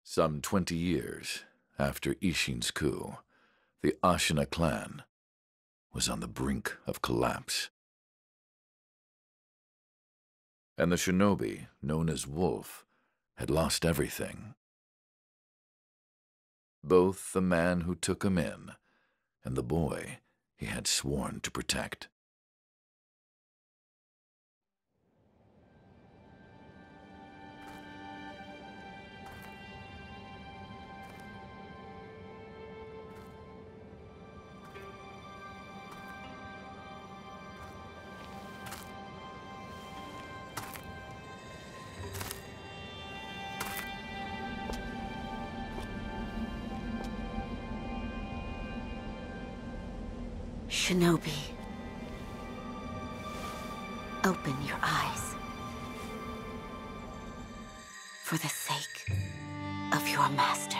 Some 20 years after Ishin's coup, the Ashina clan was on the brink of collapse. And the shinobi, known as Wolf, had lost everything. Both the man who took him in and the boy he had sworn to protect. Shinobi, open your eyes. For the sake of your master.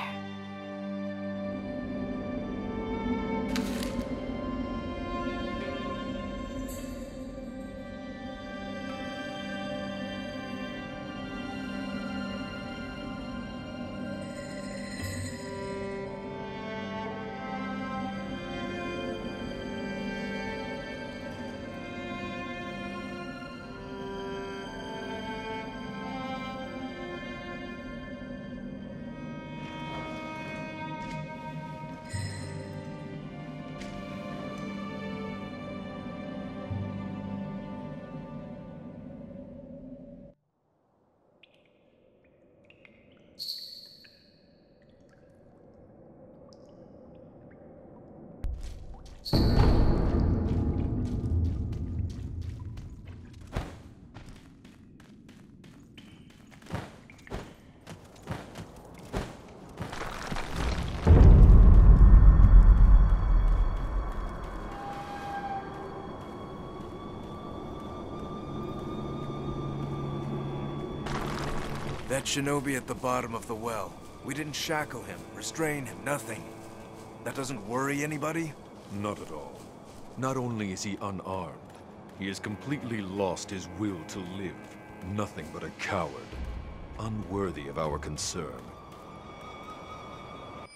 That shinobi at the bottom of the well. We didn't shackle him, restrain him, nothing. That doesn't worry anybody? Not at all. Not only is he unarmed, he has completely lost his will to live. Nothing but a coward. Unworthy of our concern.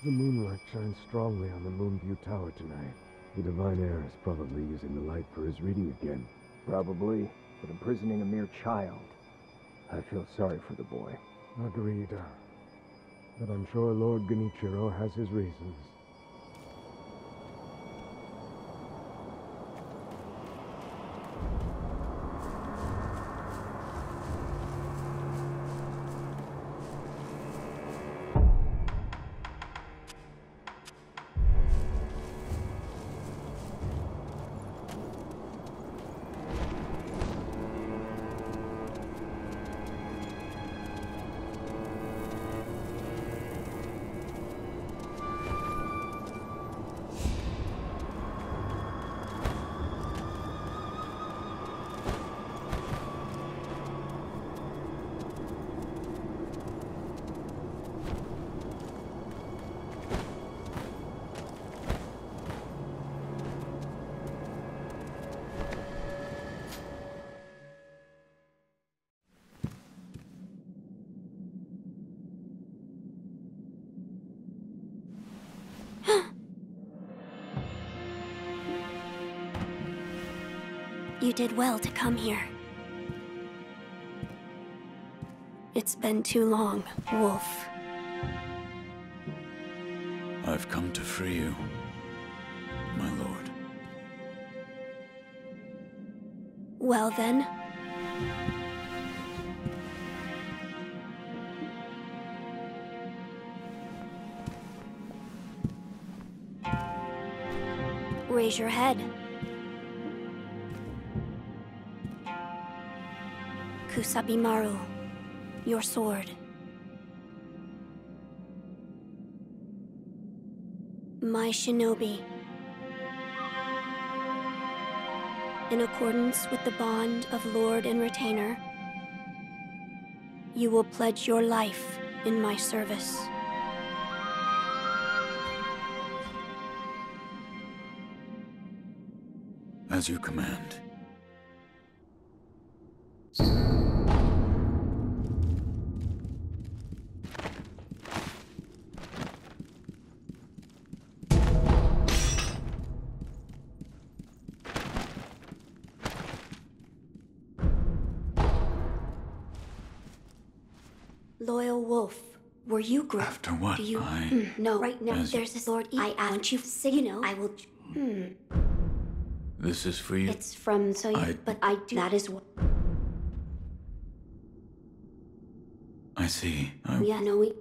The moonlight shines strongly on the Moonview Tower tonight. The Divine Heir is probably using the light for his reading again. Probably, but imprisoning a mere child. I feel sorry for the boy. Agreed. But I'm sure Lord Genichiro has his reasons. You did well to come here. It's been too long, Wolf. I've come to free you, my lord. Well then. Raise your head. Kusabimaru, your sword. My shinobi. In accordance with the bond of Lord and Retainer, you will pledge your life in my service. As you command. Loyal wolf. Were you great? After what Do you? I... No, right now As- there's this Lord. I want you sick. You know, I will. This is for you? It's from so you. But I do. That is what. I see. Yeah, no, we.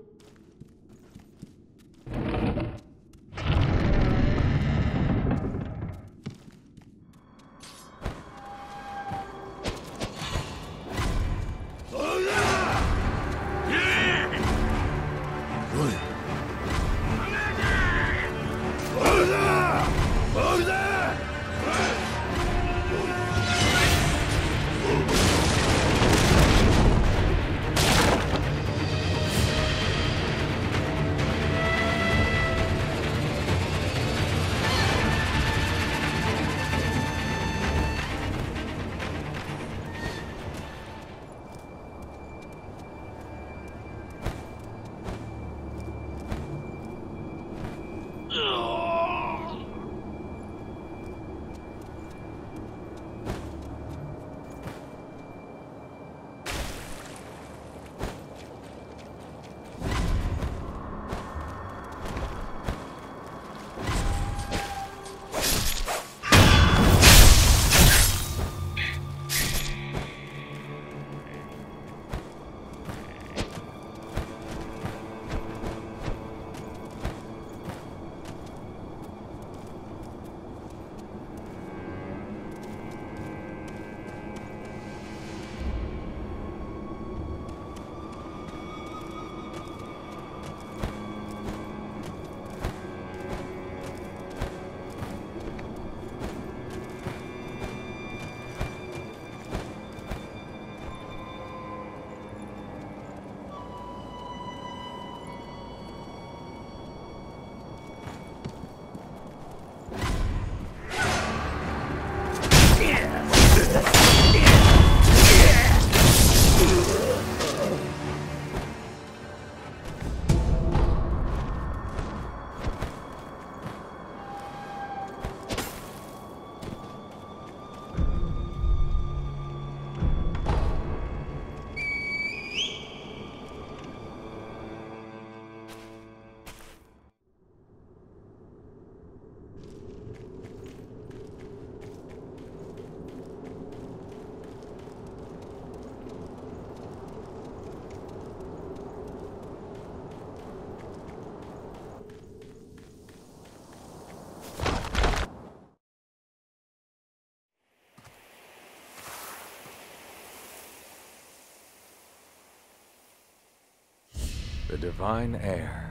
The divine heir.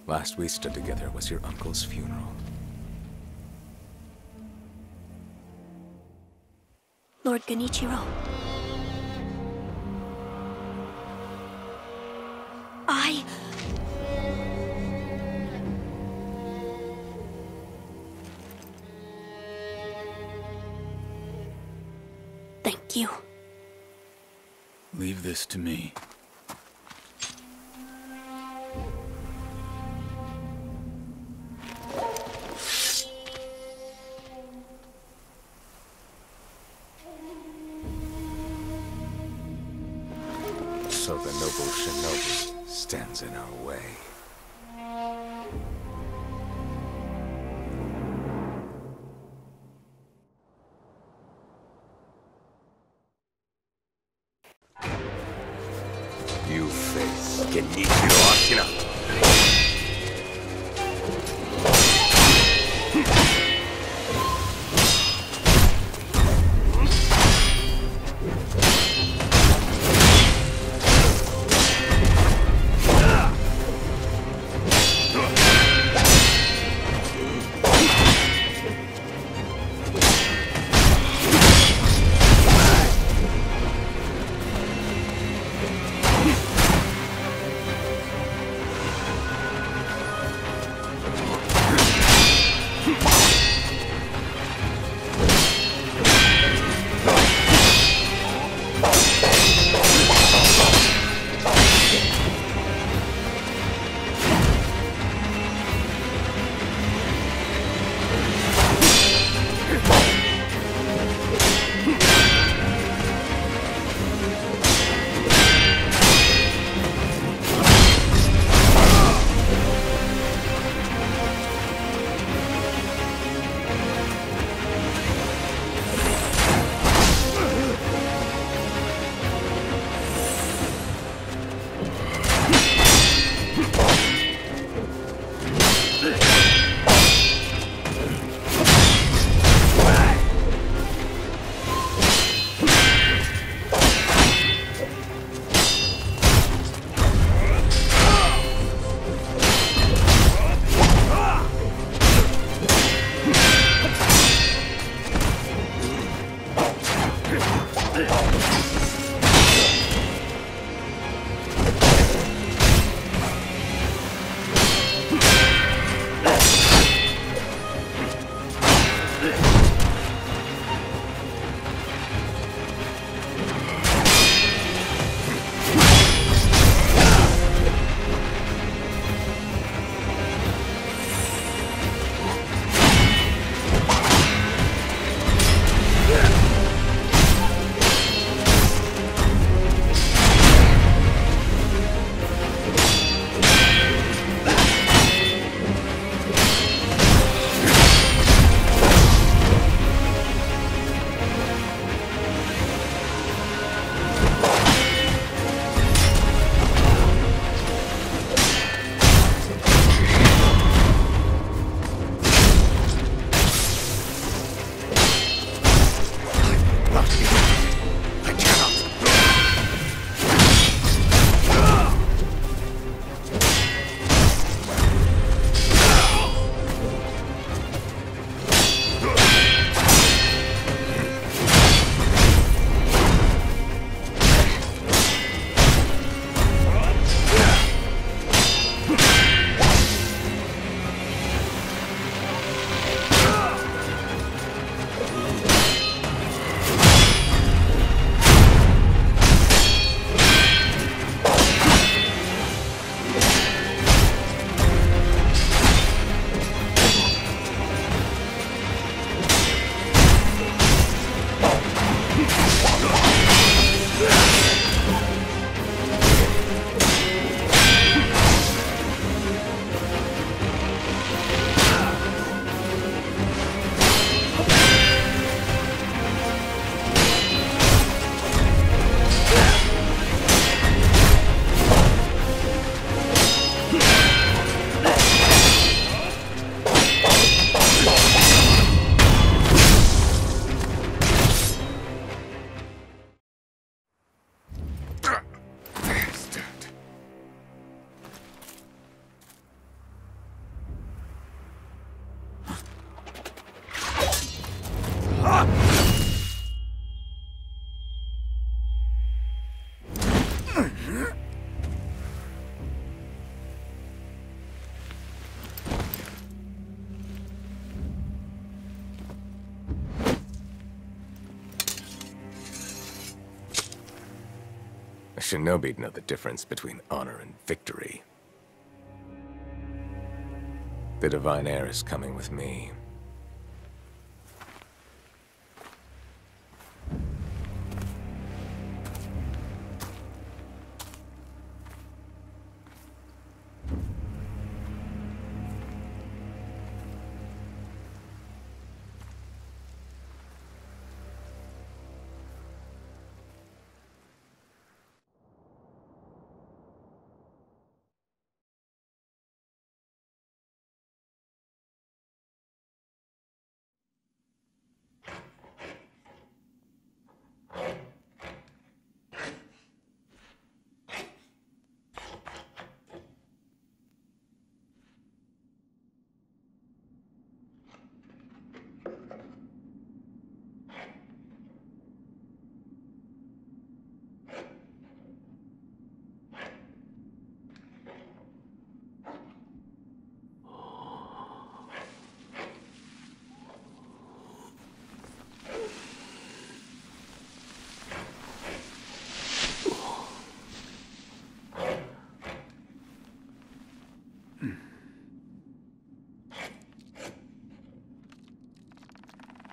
Last we stood together was your uncle's funeral. Lord Genichiro. Thank you. Leave this to me. So the noble shinobi stands in our way. You face Genichiro Ashina. A shinobi'd know the difference between honor and victory. The divine heir is coming with me.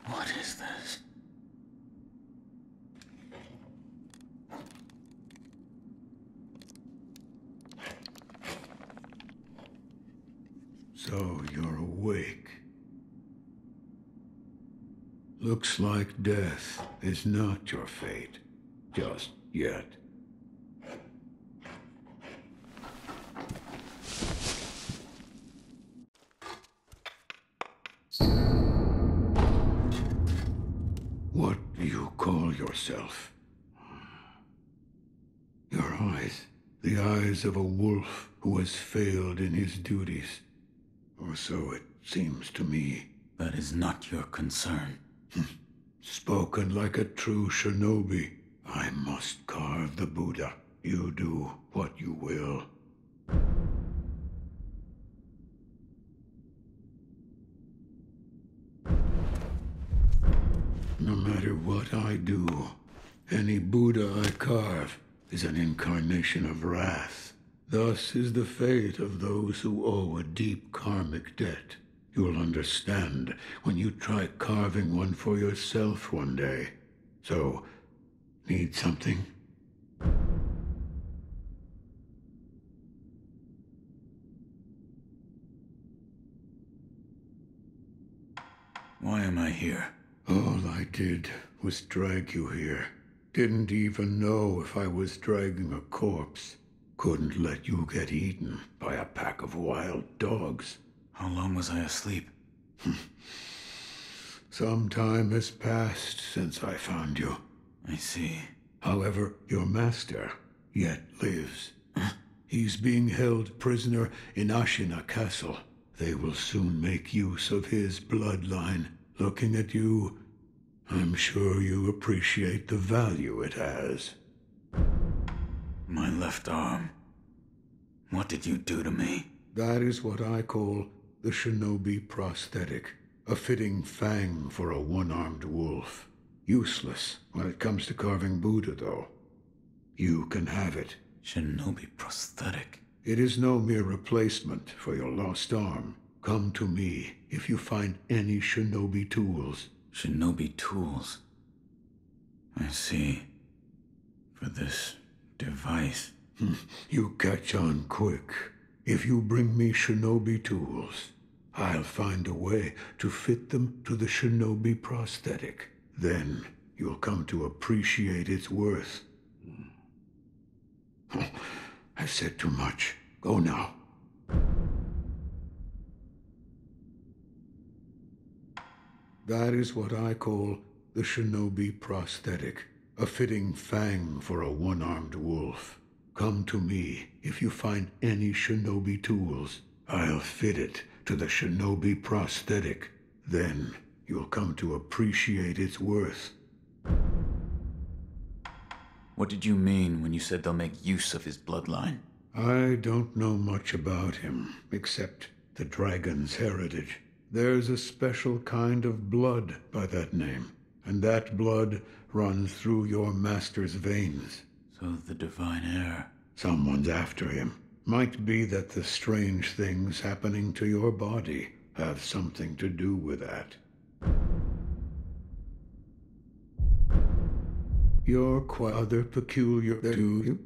What is this? So you're awake. Looks like death is not your fate. Just yet. What do you call yourself? Your eyes. The eyes of a wolf who has failed in his duties. Or so it seems to me. That is not your concern. Spoken like a true shinobi. I must carve the Buddha. You do what you will. No matter what I do, any Buddha I carve is an incarnation of wrath. Thus is the fate of those who owe a deep karmic debt. You'll understand when you try carving one for yourself one day. So, need something? Why am I here? All I did was drag you here. Didn't even know if I was dragging a corpse. Couldn't let you get eaten by a pack of wild dogs. How long was I asleep? Some time has passed since I found you. I see. However, your master yet lives. He's being held prisoner in Ashina Castle. They will soon make use of his bloodline. Looking at you, I'm sure you appreciate the value it has. My left arm. What did you do to me? That is what I call the shinobi prosthetic. A fitting fang for a one-armed wolf. Useless when it comes to carving Buddha, though. You can have it. Shinobi prosthetic. It is no mere replacement for your lost arm. Come to me if you find any shinobi tools. Shinobi tools. I see. For this device. You catch on quick. If you bring me shinobi tools, I'll find a way to fit them to the shinobi prosthetic. Then you'll come to appreciate its worth. I've said too much. Go now. That is what I call the shinobi prosthetic. A fitting fang for a one-armed wolf. Come to me if you find any shinobi tools. I'll fit it to the shinobi prosthetic. Then you'll come to appreciate its worth. What did you mean when you said they'll make use of his bloodline? I don't know much about him, except the dragon's heritage. There's a special kind of blood by that name, and that blood runs through your master's veins. So the divine heir. Someone's after him. Might be that the strange things happening to your body have something to do with that. You're quite other peculiar, do you?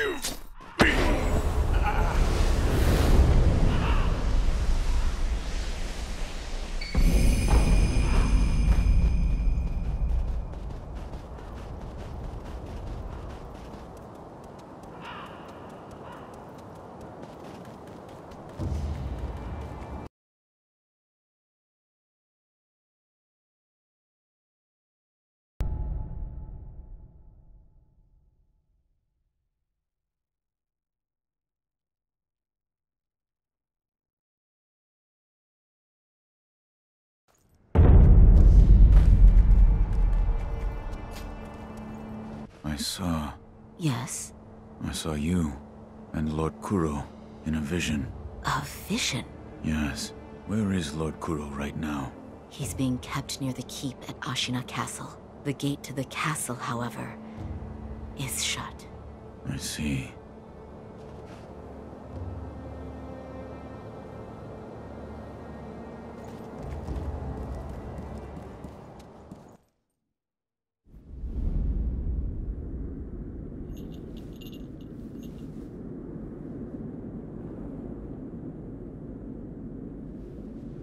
Give me! Yes? I saw you and Lord Kuro in a vision. A vision? Yes. Where is Lord Kuro right now? He's being kept near the keep at Ashina Castle. The gate to the castle, however, is shut. I see.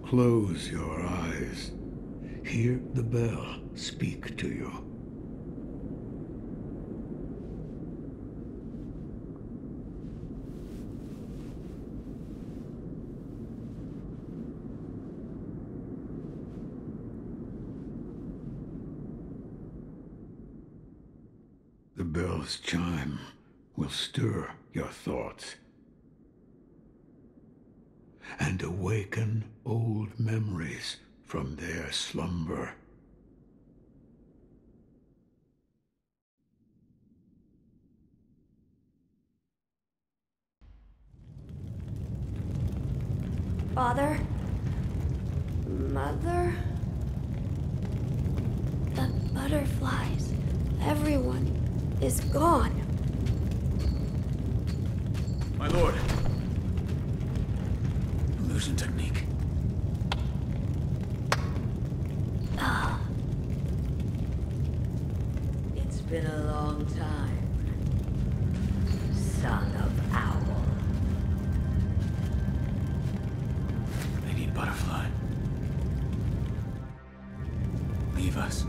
Close your eyes. Hear the bell speak to you. The bell's chime will stir your thoughts and awaken old memories from their slumber. Father? Mother? The butterflies. Everyone is gone. My lord! Illusion technique. It's been a long time, son of owl. They need Butterfly. Leave us.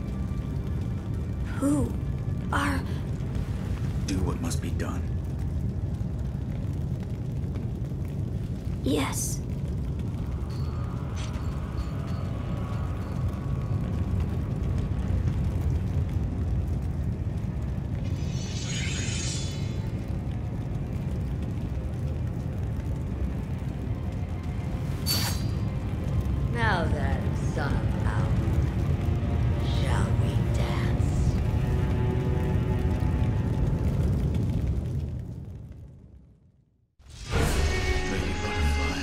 Who are... Do what must be done. Yes. Now then, son of owl, shall we dance? Lady Butterfly.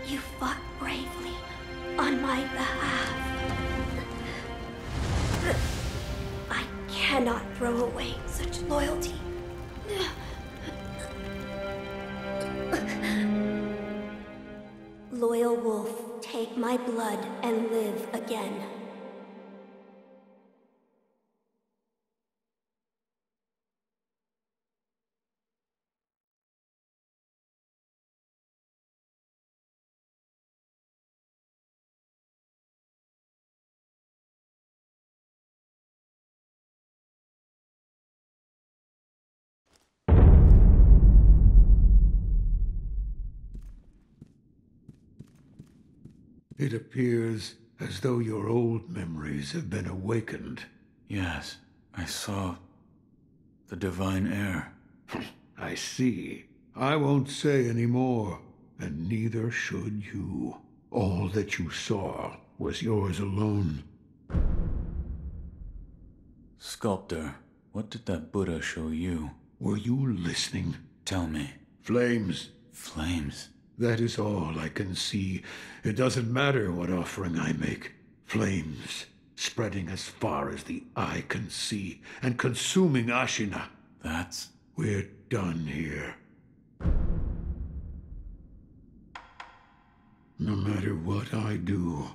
You fought bravely on my behalf. I cannot throw away such loyalty. Loyal wolf, take my blood and live again. It appears as though your old memories have been awakened. Yes, I saw the divine heir. I see. I won't say any more, and neither should you. All that you saw was yours alone. Sculptor, what did that Buddha show you? Were you listening? Tell me. Flames. Flames? That is all I can see. It doesn't matter what offering I make. Flames, spreading as far as the eye can see, and consuming Ashina. That's... We're done here. No matter what I do,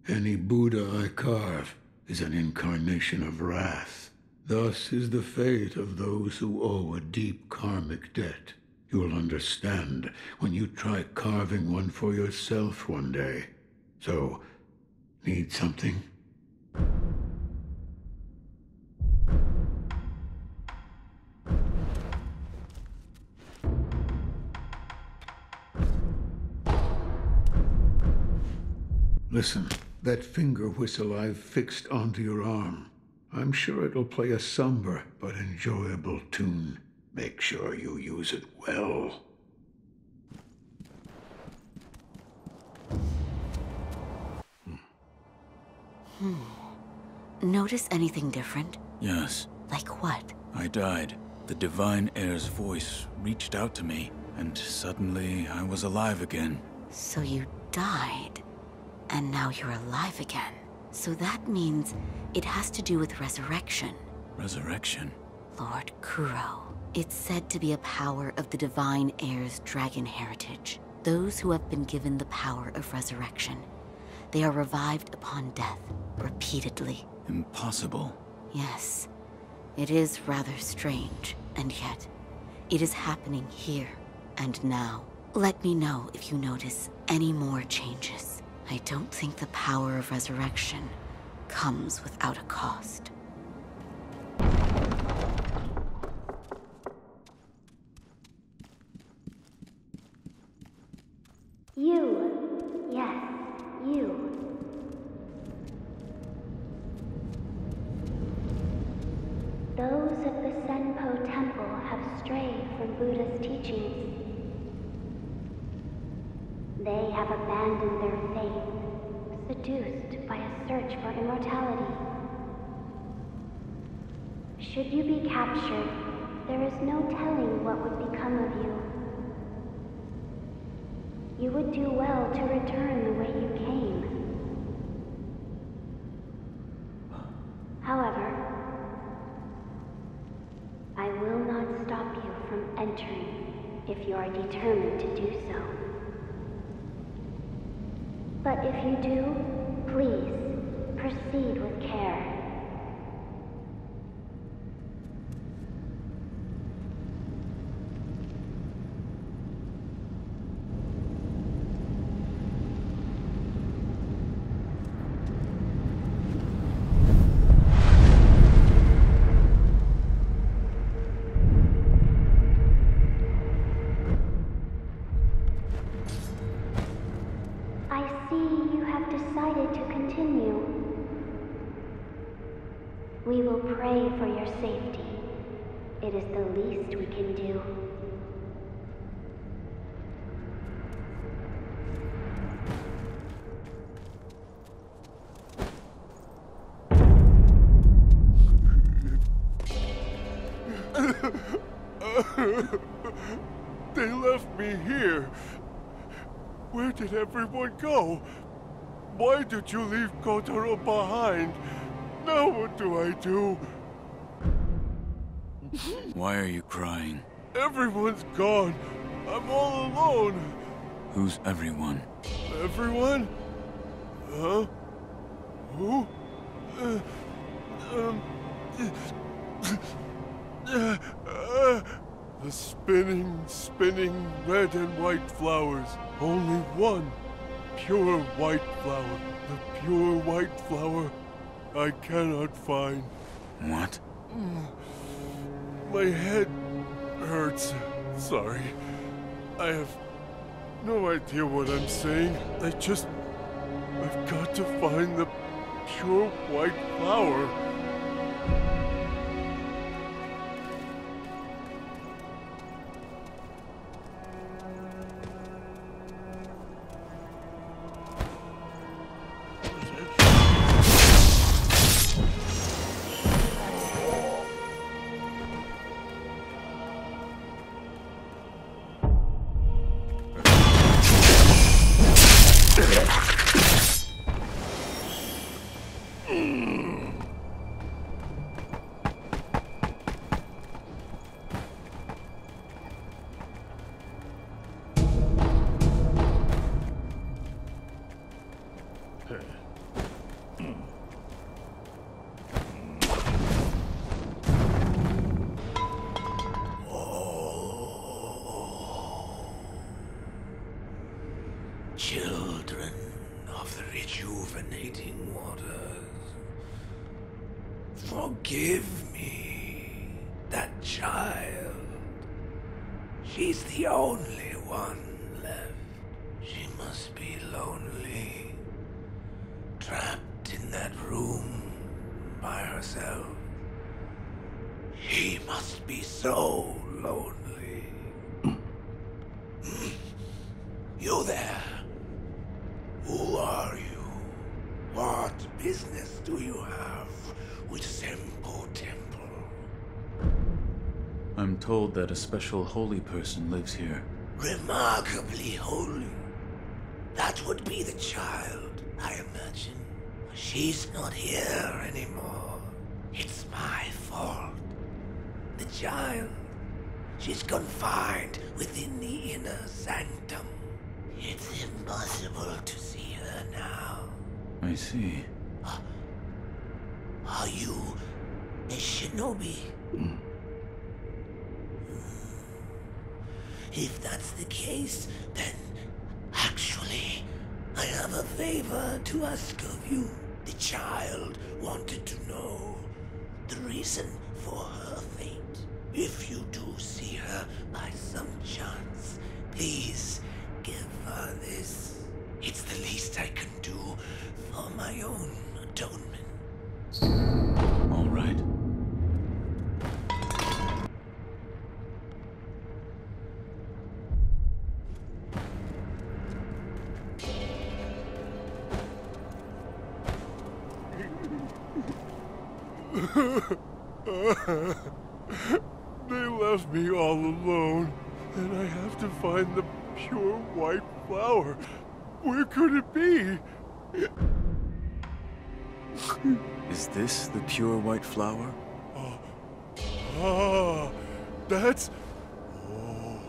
any Buddha I carve is an incarnation of wrath. Thus is the fate of those who owe a deep karmic debt. You'll understand when you try carving one for yourself one day. So, need something? Listen, that finger whistle I've fixed onto your arm. I'm sure it'll play a somber but enjoyable tune. Make sure you use it well. Notice anything different? Yes. Like what? I died. The divine heir's voice reached out to me, and suddenly I was alive again. So you died, and now you're alive again. So that means it has to do with resurrection. Resurrection? Lord Kuro. It's said to be a power of the divine heir's dragon heritage. Those who have been given the power of resurrection. They are revived upon death, repeatedly. Impossible. Yes. It is rather strange, and yet, it is happening here and now. Let me know if you notice any more changes. I don't think the power of resurrection comes without a cost. You. Yes, you. Those of the Senpo Temple have strayed from Buddha's teachings. They have abandoned their faith, seduced by a search for immortality. Should you be captured, there is no telling what would become of you. You would do well to return the way you came. However, I will not stop you from entering if you are determined to do so. But if you do, please proceed with care. We will pray for your safety. It is the least we can do. They left me here. Where did everyone go? Why did you leave Kotaro behind? Now what do I do? Why are you crying? Everyone's gone. I'm all alone. Who's everyone? Everyone? Huh? Who? The spinning red and white flowers. Only one pure white flower. The pure white flower I cannot find. What? My head hurts. Sorry. I have no idea what I'm saying. I've got to find the pure white flower. Children of the rejuvenating waters, forgive me, that child. She's the only one left. She must be lonely, trapped in that room by herself. She must be so lonely. You there? Who are you? What business do you have with Senpo Temple? I'm told that a special holy person lives here. Remarkably holy. That would be the child, I imagine. She's not here anymore. It's my fault. The child, she's confined within the inner sanctum. It's impossible to see her now. I see. Are you a shinobi? If that's the case, then actually, I have a favor to ask of you. The child wanted to know the reason for her fate. If you do see her by some chance, please give her this. It's the least I can do for my own atonement. All right. They left me all alone, and I have to find the pure white flower. Where could it be? Is this the pure white flower? That's... Oh,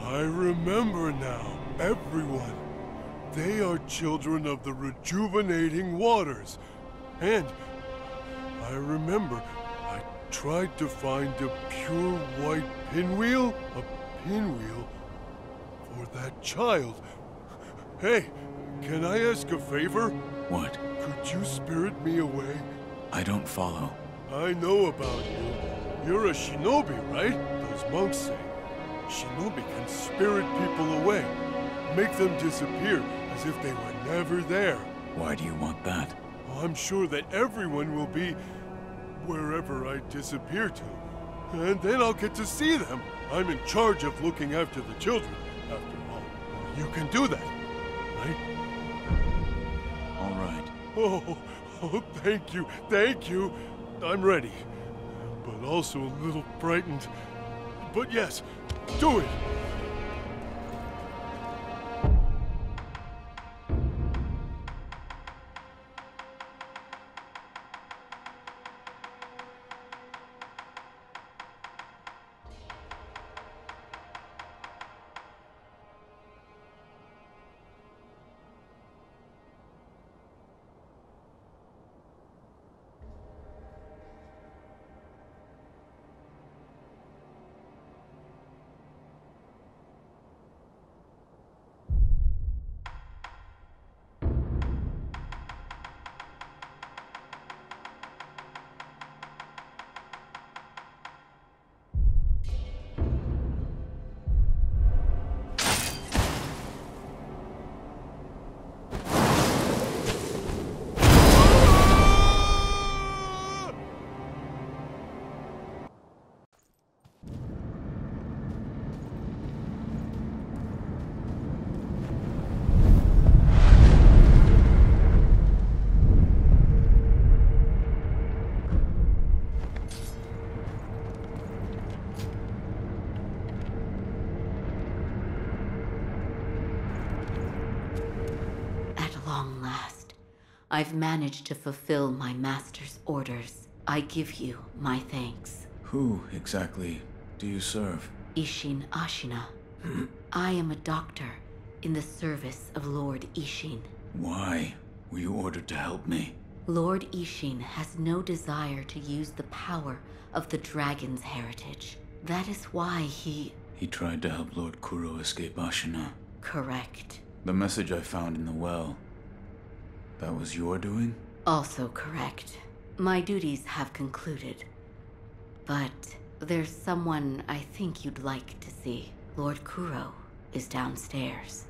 I remember now. Everyone. They are children of the rejuvenating waters. And I remember I tried to find a pure white pinwheel. A pinwheel for that child. Hey, can I ask a favor? What? Could you spirit me away? I don't follow. I know about you. You're a shinobi, right? Those monks say. Shinobi can spirit people away. Make them disappear as if they were never there. Why do you want that? Well, I'm sure that everyone will be wherever I disappear to. And then I'll get to see them. I'm in charge of looking after the children. After all, you can do that, right? All right. Oh, thank you, thank you. I'm ready, but also a little frightened. But yes, do it. I've managed to fulfill my master's orders. I give you my thanks. Who exactly do you serve? Ishin Ashina. I am a doctor in the service of Lord Ishin. Why were you ordered to help me? Lord Ishin has no desire to use the power of the dragon's heritage. That is why he tried to help Lord Kuro escape Ashina. Correct. The message I found in the well, that was your doing? Also correct. My duties have concluded. But there's someone I think you'd like to see. Lord Kuro is downstairs.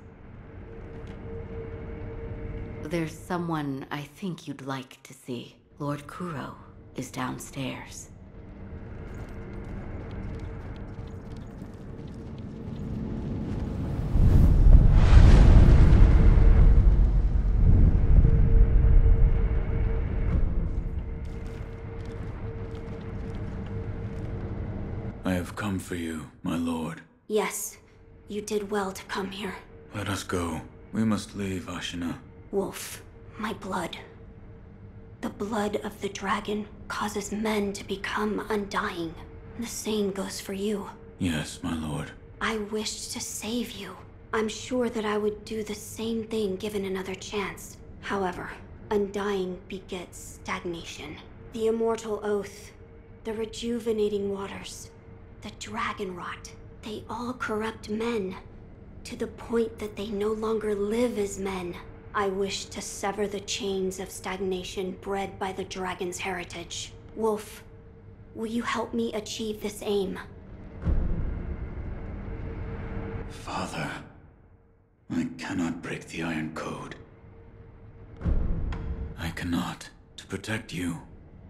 There's someone I think you'd like to see. Lord Kuro is downstairs. I have come for you, my lord. Yes, you did well to come here. Let us go. We must leave Ashina. Wolf, my blood. The blood of the dragon causes men to become undying. The same goes for you. Yes, my lord. I wished to save you. I'm sure that I would do the same thing given another chance. However, undying begets stagnation. The immortal oath, the rejuvenating waters, the dragon rot, they all corrupt men, to the point that they no longer live as men. I wish to sever the chains of stagnation bred by the dragon's heritage. Wolf, will you help me achieve this aim? Father, I cannot break the Iron Code. I cannot. To protect you,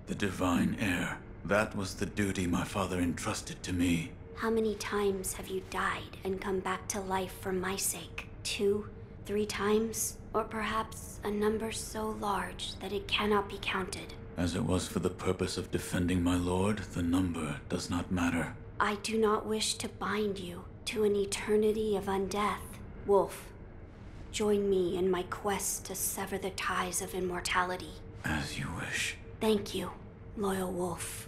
the divine heir. That was the duty my father entrusted to me. How many times have you died and come back to life for my sake? 2, 3 times? Or perhaps a number so large that it cannot be counted? As it was for the purpose of defending my lord, the number does not matter. I do not wish to bind you to an eternity of undeath. Wolf, join me in my quest to sever the ties of immortality. As you wish. Thank you, loyal wolf.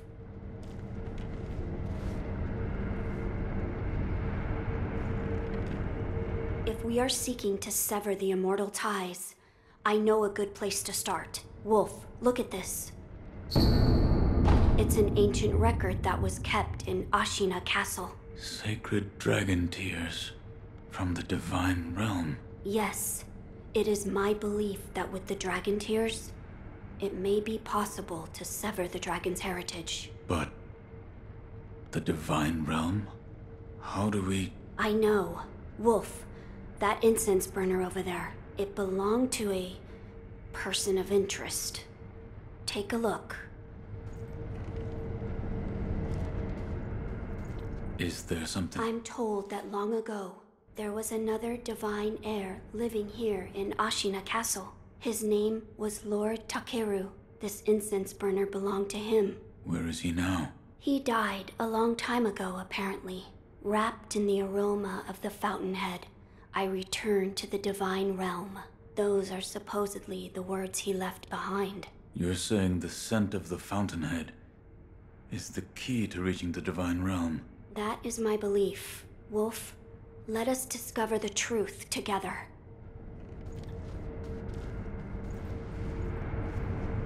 If we are seeking to sever the immortal ties, I know a good place to start. Wolf, look at this. It's an ancient record that was kept in Ashina Castle. Sacred dragon tears from the divine realm. Yes, it is my belief that with the dragon tears, it may be possible to sever the dragon's heritage. But the divine realm? How do we... I know. Wolf, that incense burner over there, it belonged to a person of interest. Take a look. Is there something... I'm told that long ago, there was another divine heir living here in Ashina Castle. His name was Lord Takeru. This incense burner belonged to him. Where is he now? He died a long time ago, apparently. Wrapped in the aroma of the fountainhead, I returned to the divine realm. Those are supposedly the words he left behind. You're saying the scent of the fountainhead is the key to reaching the divine realm? That is my belief. Wolf, let us discover the truth together.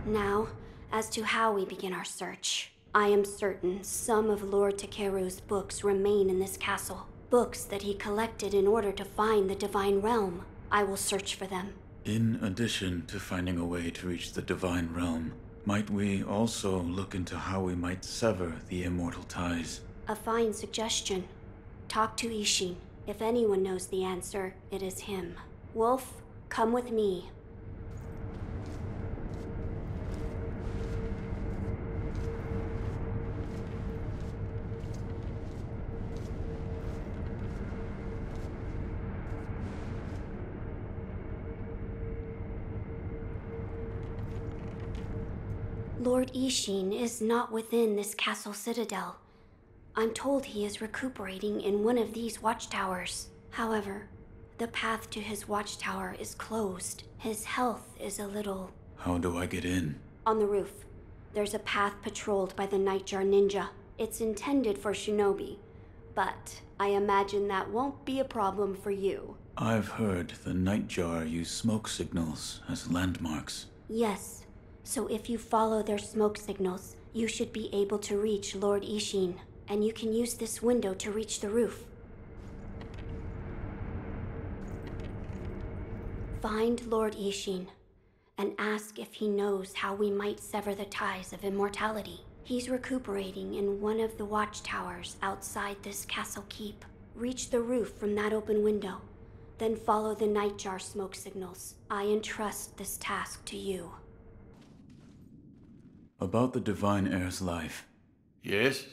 Now, as to how we begin our search. I am certain some of Lord Takeru's books remain in this castle. Books that he collected in order to find the divine realm. I will search for them. In addition to finding a way to reach the divine realm, might we also look into how we might sever the immortal ties? A fine suggestion. Talk to Ishin. If anyone knows the answer, it is him. Wolf, come with me. Lord Ishin is not within this castle citadel. I'm told he is recuperating in one of these watchtowers. However, the path to his watchtower is closed. His health is a little... How do I get in? On the roof. There's a path patrolled by the Nightjar Ninja. It's intended for shinobi, but I imagine that won't be a problem for you. I've heard the Nightjar use smoke signals as landmarks. Yes, so if you follow their smoke signals, you should be able to reach Lord Ishin, and you can use this window to reach the roof. Find Lord Ishin, and ask if he knows how we might sever the ties of immortality. He's recuperating in one of the watchtowers outside this castle keep. Reach the roof from that open window, then follow the Nightjar smoke signals. I entrust this task to you. About the Divine Heir's life. Yes?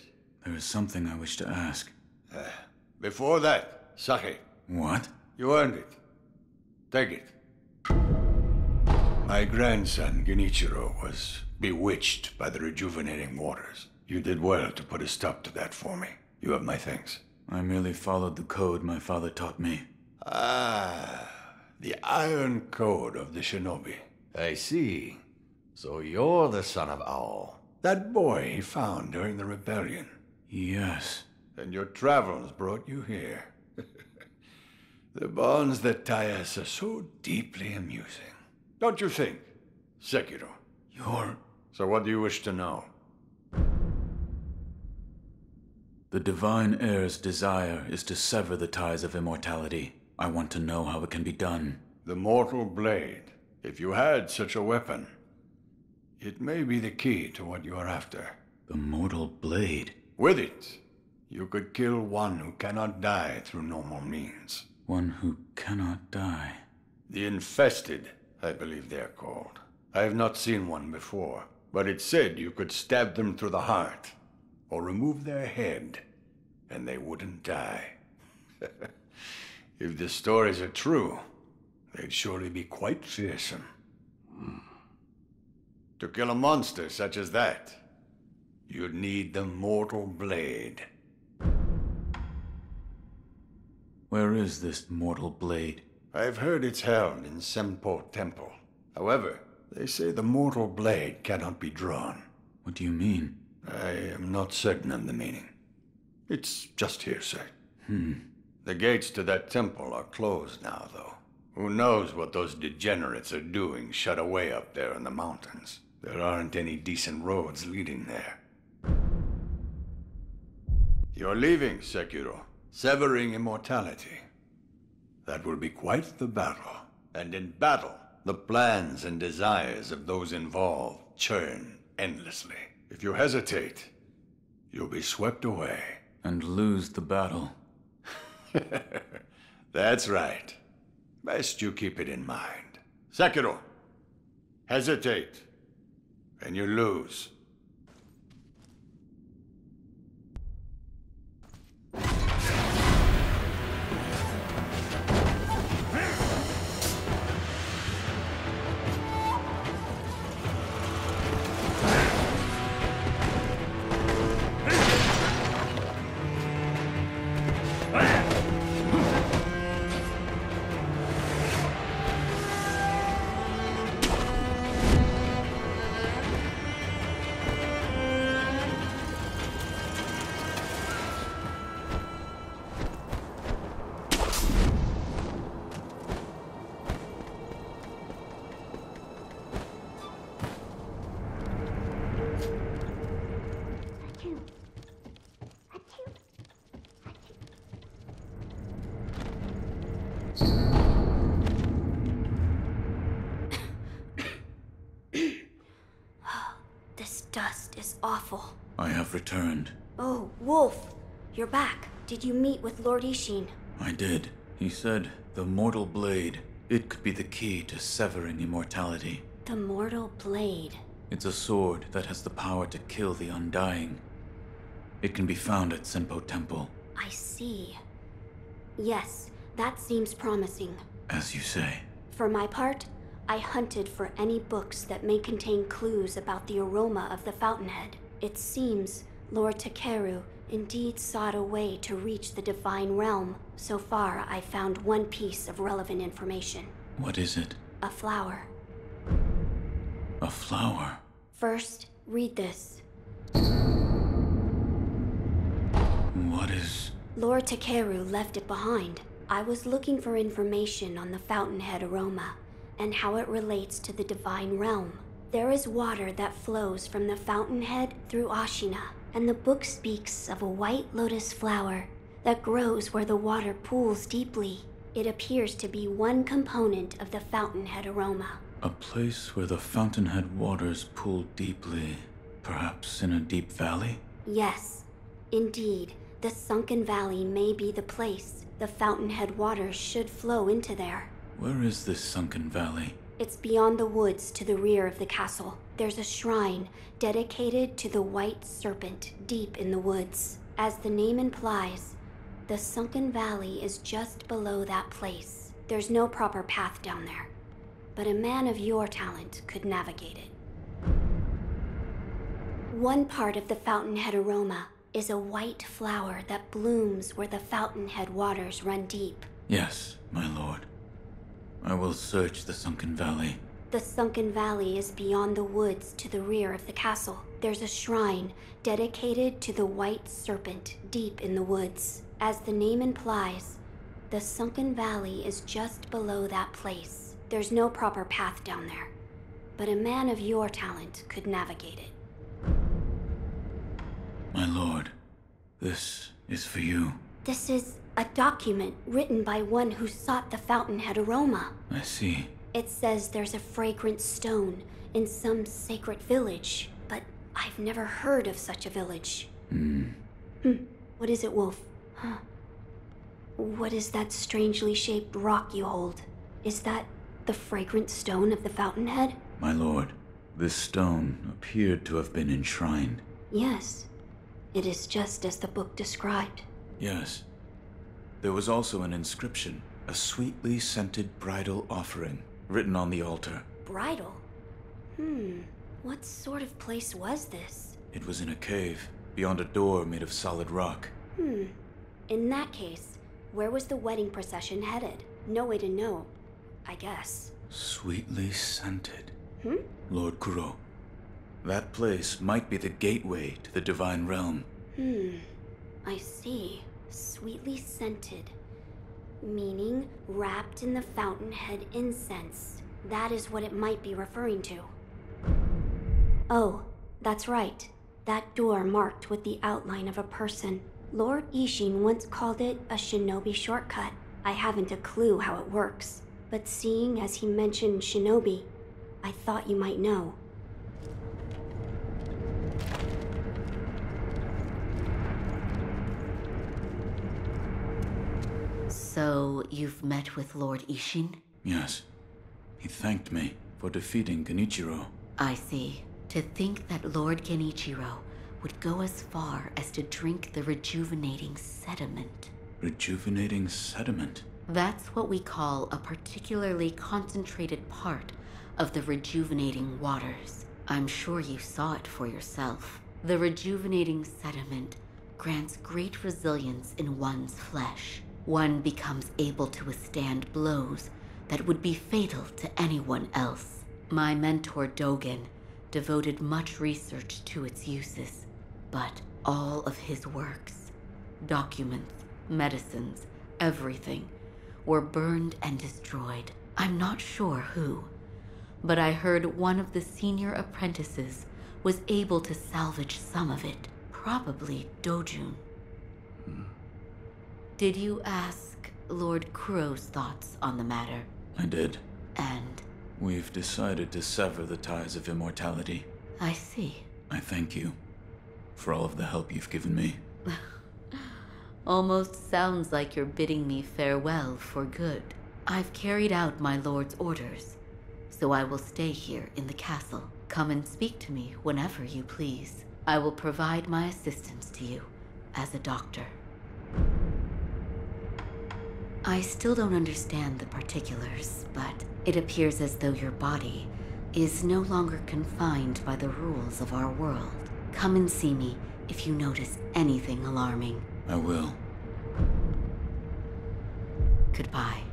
There is something I wish to ask. Before that, sake. What? You earned it. Take it. My grandson, Genichiro, was bewitched by the rejuvenating waters. You did well to put a stop to that for me. You have my thanks. I merely followed the code my father taught me. Ah, the Iron Code of the Shinobi. I see. So you're the son of Owl. That boy he found during the rebellion. Yes. And your travels brought you here. The bonds that tie us are so deeply amusing. Don't you think, Sekiro? So what do you wish to know? The Divine Heir's desire is to sever the ties of immortality. I want to know how it can be done. The Mortal Blade. If you had such a weapon, it may be the key to what you are after. The Mortal Blade? With it, you could kill one who cannot die through normal means. One who cannot die? The Infested, I believe they are called. I have not seen one before, but it said you could stab them through the heart, or remove their head, and they wouldn't die. If the stories are true, they'd surely be quite fearsome. To kill a monster such as that, you'd need the Mortal Blade. Where is this Mortal Blade? I've heard it's held in Senpo Temple. However, they say the Mortal Blade cannot be drawn. What do you mean? I am not certain of the meaning. It's just hearsay. The gates to that temple are closed now, though. Who knows what those degenerates are doing shut away up there in the mountains. There aren't any decent roads leading there. You're leaving, Sekiro. Severing immortality. That will be quite the battle. And in battle, the plans and desires of those involved churn endlessly. If you hesitate, you'll be swept away. And lose the battle. That's right. Best you keep it in mind. Sekiro, hesitate, and you lose. This dust is awful. I have returned. Oh, Wolf! You're back. Did you meet with Lord Ishin? I did. He said the Mortal Blade. It could be the key to severing immortality. The Mortal Blade. It's a sword that has the power to kill the Undying. It can be found at Senpo Temple. I see. Yes, that seems promising. As you say. For my part, I hunted for any books that may contain clues about the aroma of the fountainhead. It seems Lord Takeru indeed sought a way to reach the Divine Realm. So far, I found one piece of relevant information. What is it? A flower. A flower. First, read this. What is... Lord Takeru left it behind. I was looking for information on the fountainhead aroma and how it relates to the divine realm. There is water that flows from the fountainhead through Ashina, and the book speaks of a white lotus flower that grows where the water pools deeply. It appears to be one component of the fountainhead aroma. A place where the fountainhead waters pool deeply, perhaps in a deep valley? Yes, indeed. The sunken valley may be the place. The fountainhead waters should flow into there. Where is this sunken valley? It's beyond the woods to the rear of the castle. There's a shrine dedicated to the white serpent deep in the woods. As the name implies, the sunken valley is just below that place. There's no proper path down there, but a man of your talent could navigate it. One part of the fountainhead aroma is a white flower that blooms where the fountainhead waters run deep. Yes, my lord. I will search the sunken valley. The sunken valley is beyond the woods to the rear of the castle. There's a shrine dedicated to the white serpent deep in the woods. As the name implies, the sunken valley is just below that place. There's no proper path down there, but a man of your talent could navigate it. My lord, this is for you. This is a document written by one who sought the fountainhead aroma. I see. It says there's a fragrant stone in some sacred village, but I've never heard of such a village. What is it, Wolf? Huh. What is that strangely shaped rock you hold? Is that the fragrant stone of the fountainhead? My lord, this stone appeared to have been enshrined. Yes. It is just as the book described. Yes. There was also an inscription, a sweetly scented bridal offering, written on the altar. Bridal? What sort of place was this? It was in a cave, beyond a door made of solid rock. In that case, where was the wedding procession headed? No way to know, I guess. Sweetly scented. Lord Kuro. That place might be the gateway to the divine realm. I see. Sweetly scented. Meaning wrapped in the fountainhead incense. That is what it might be referring to. Oh, that's right. That door marked with the outline of a person. Lord Ishin once called it a shinobi shortcut. I haven't a clue how it works, but seeing as he mentioned shinobi, I thought you might know. So, you've met with Lord Ishin? Yes. He thanked me for defeating Genichiro. I see. To think that Lord Genichiro would go as far as to drink the rejuvenating sediment. Rejuvenating sediment? That's what we call a particularly concentrated part of the rejuvenating waters. I'm sure you saw it for yourself. The rejuvenating sediment grants great resilience in one's flesh. One becomes able to withstand blows that would be fatal to anyone else. My mentor Dogen devoted much research to its uses, but all of his works, documents, medicines, everything, were burned and destroyed. I'm not sure who, but I heard one of the senior apprentices was able to salvage some of it, probably Dojun. Did you ask Lord Kuro's thoughts on the matter? I did. And? We've decided to sever the ties of immortality. I see. I thank you for all of the help you've given me. Almost sounds like you're bidding me farewell for good. I've carried out my lord's orders, so I will stay here in the castle. Come and speak to me whenever you please. I will provide my assistance to you as a doctor. I still don't understand the particulars, but it appears as though your body is no longer confined by the rules of our world. Come and see me if you notice anything alarming. I will. Goodbye.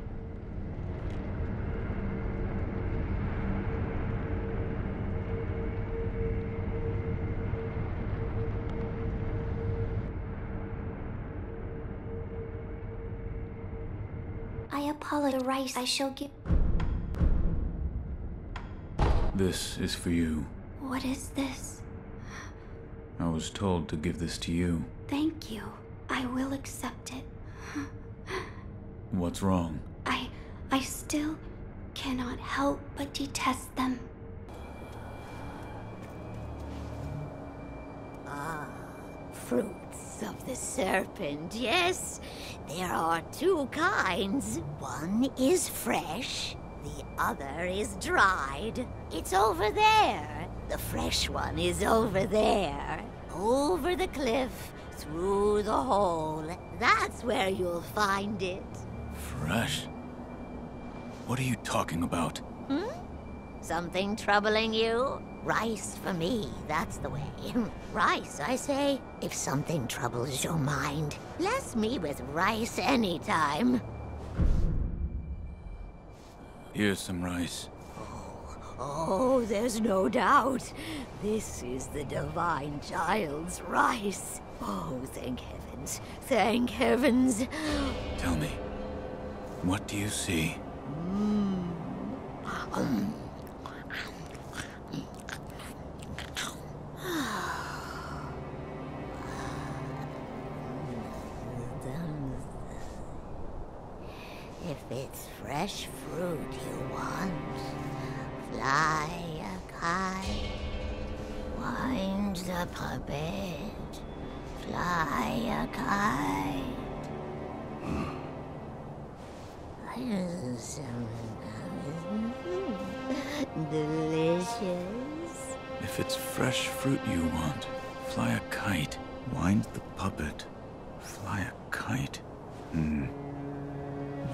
I apologize. The rice I shall give. This is for you. What is this? I was told to give this to you. Thank you. I will accept it. What's wrong? I still cannot help but detest them. Fruits of the serpent, yes. There are two kinds. One is fresh, the other is dried. It's over there. The fresh one is over there. Over the cliff, through the hole. That's where you'll find it. Fresh? What are you talking about? Something troubling you? Rice for me, that's the way. Rice, I say. If something troubles your mind, bless me with rice anytime. Here's some rice. Oh, there's no doubt. This is the divine child's rice. Oh, thank heavens. Thank heavens. Tell me, what do you see? If it's fresh fruit you want, fly a kite, wind the puppet, fly a kite. Delicious. If it's fresh fruit you want, fly a kite, wind the puppet, fly a kite.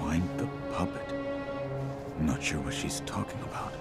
Wind the puppet. I'm not sure what she's talking about.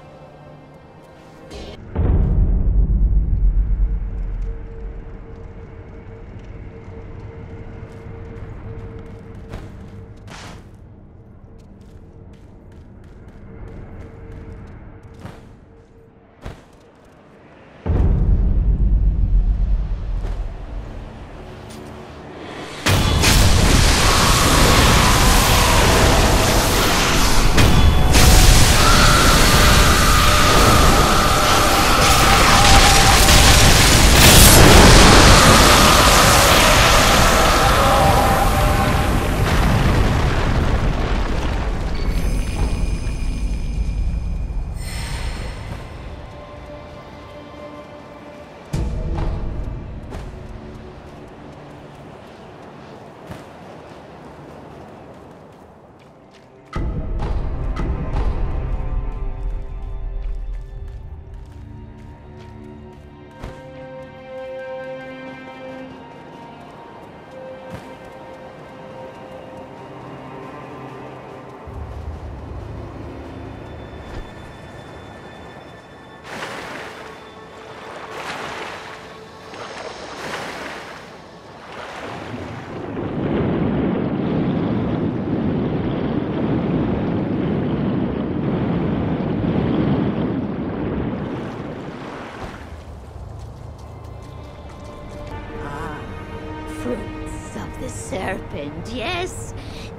Serpent, yes.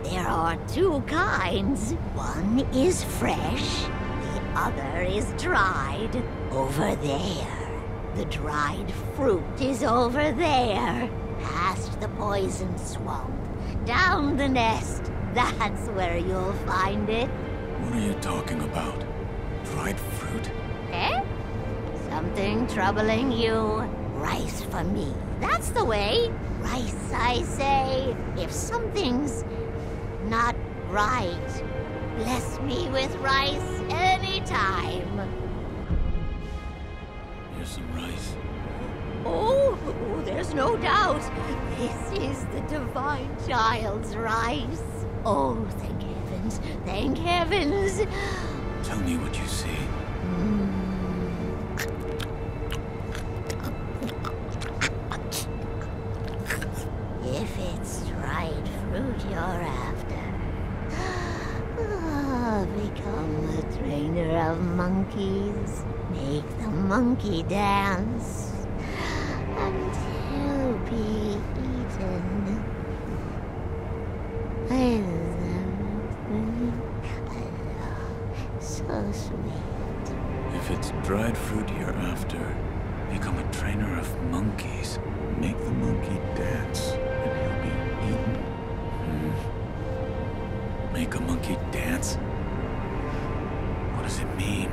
There are two kinds. One is fresh, the other is dried. Over there. The dried fruit is over there. Past the poison swamp, down the nest. That's where you'll find it. What are you talking about? Dried fruit? Eh? Something troubling you? Rice for me. That's the way. Rice, I say. If something's not right, bless me with rice anytime. Here's some rice. Oh, there's no doubt. This is the divine child's rice. Oh, thank heavens. Thank heavens. Tell me what you see. If it's dried fruit you're after, become the trainer of monkeys. Make the monkey dance until be eaten. I love sweet. If it's dried fruit you're after, become a trainer of monkeys. Make the monkey dance, and he'll be eaten. Make a monkey dance? What does it mean?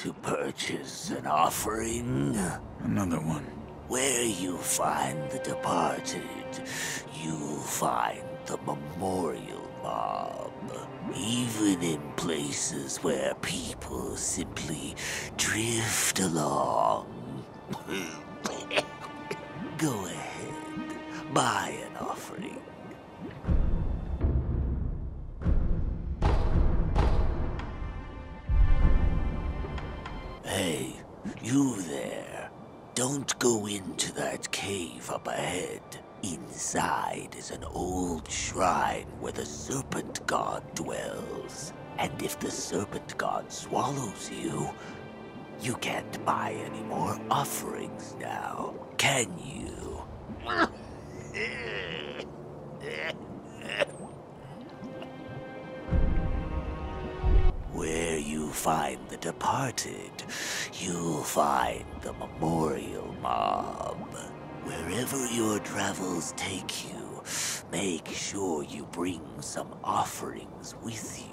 To purchase an offering. Another one. Where you find the departed, you'll find the memorial mob. Even in places where people simply drift along. Go ahead, buy an offering. Hey, you there. Don't go into that cave up ahead. Inside is an old shrine where the serpent god dwells. And if the serpent god swallows you, you can't buy any more offerings now, can you? Where you find the departed, you'll find the memorial mob. Wherever your travels take you, make sure you bring some offerings with you.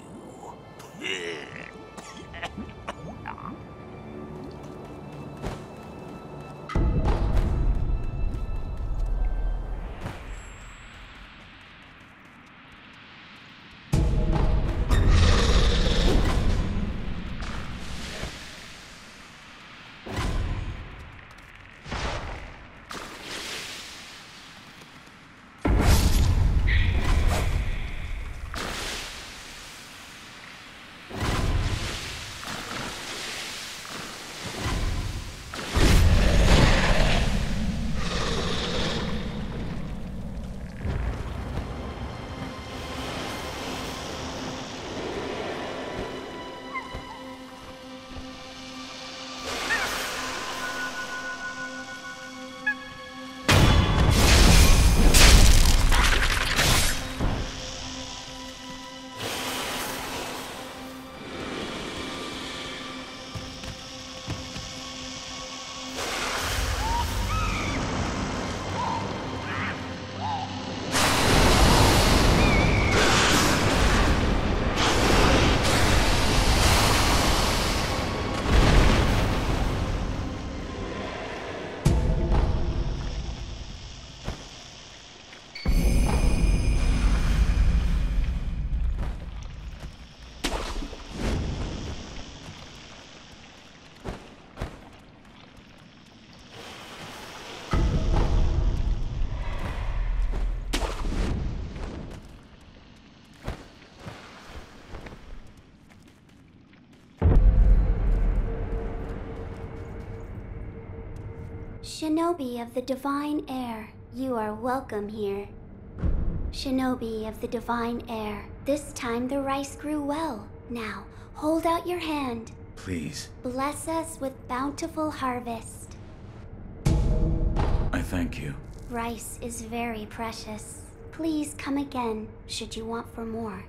Shinobi of the Divine Air, you are welcome here. Shinobi of the Divine Air, this time the rice grew well. Now, hold out your hand. Please. Bless us with bountiful harvest. I thank you. Rice is very precious. Please come again, should you want for more.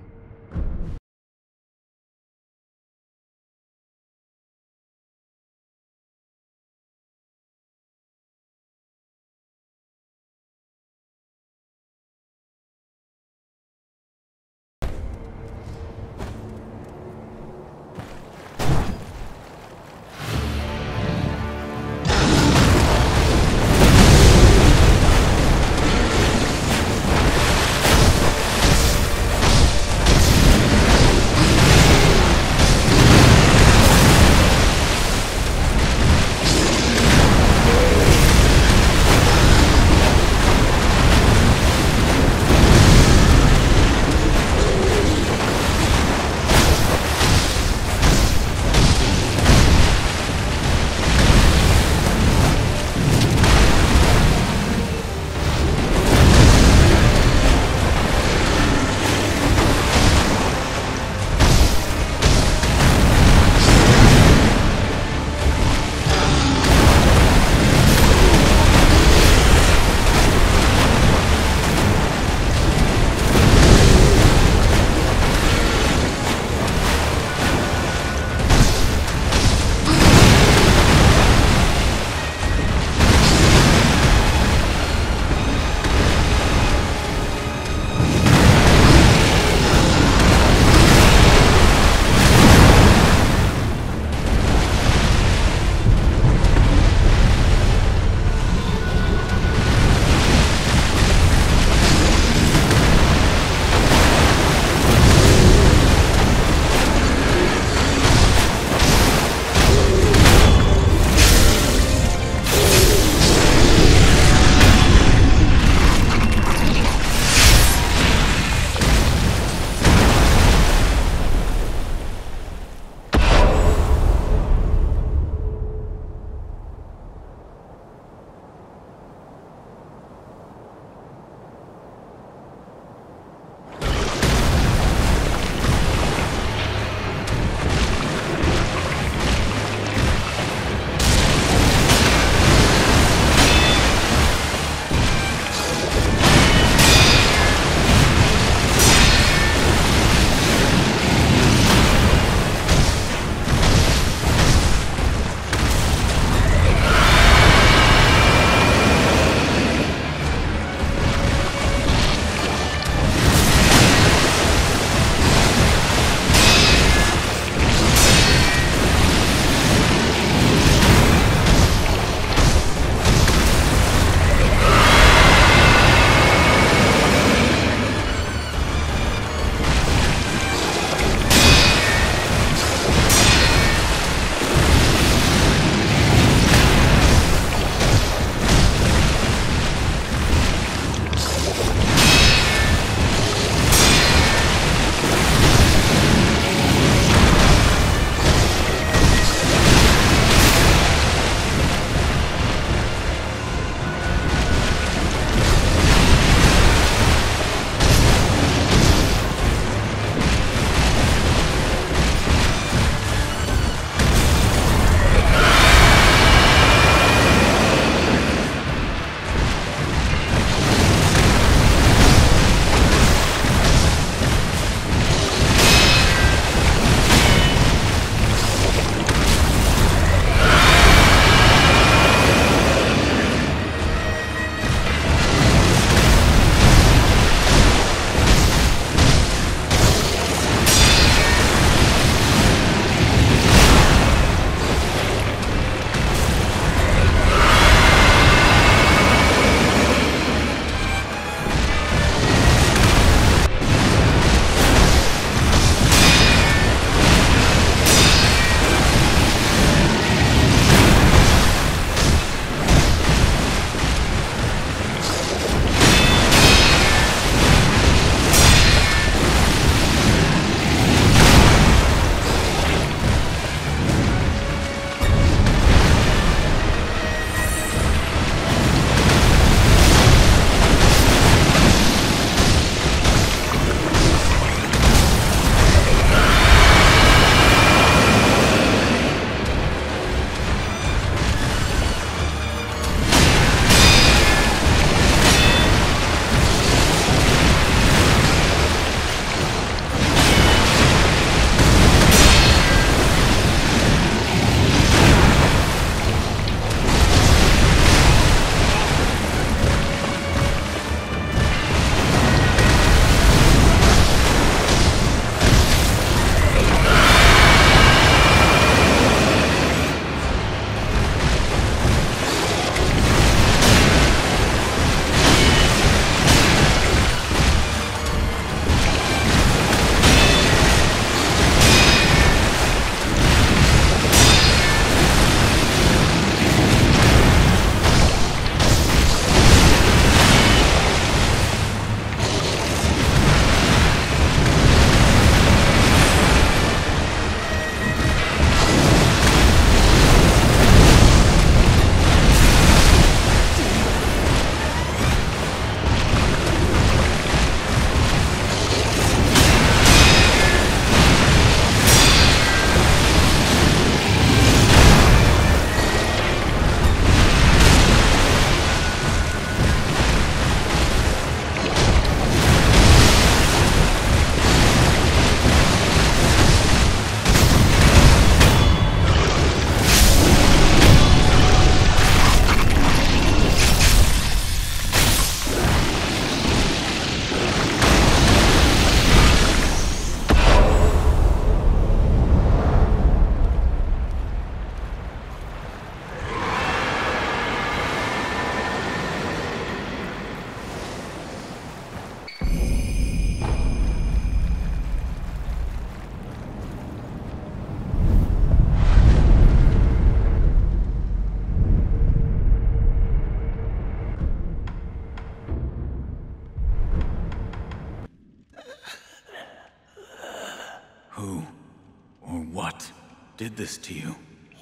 did this to you?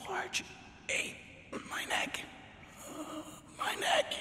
Large ate my neck. My neck.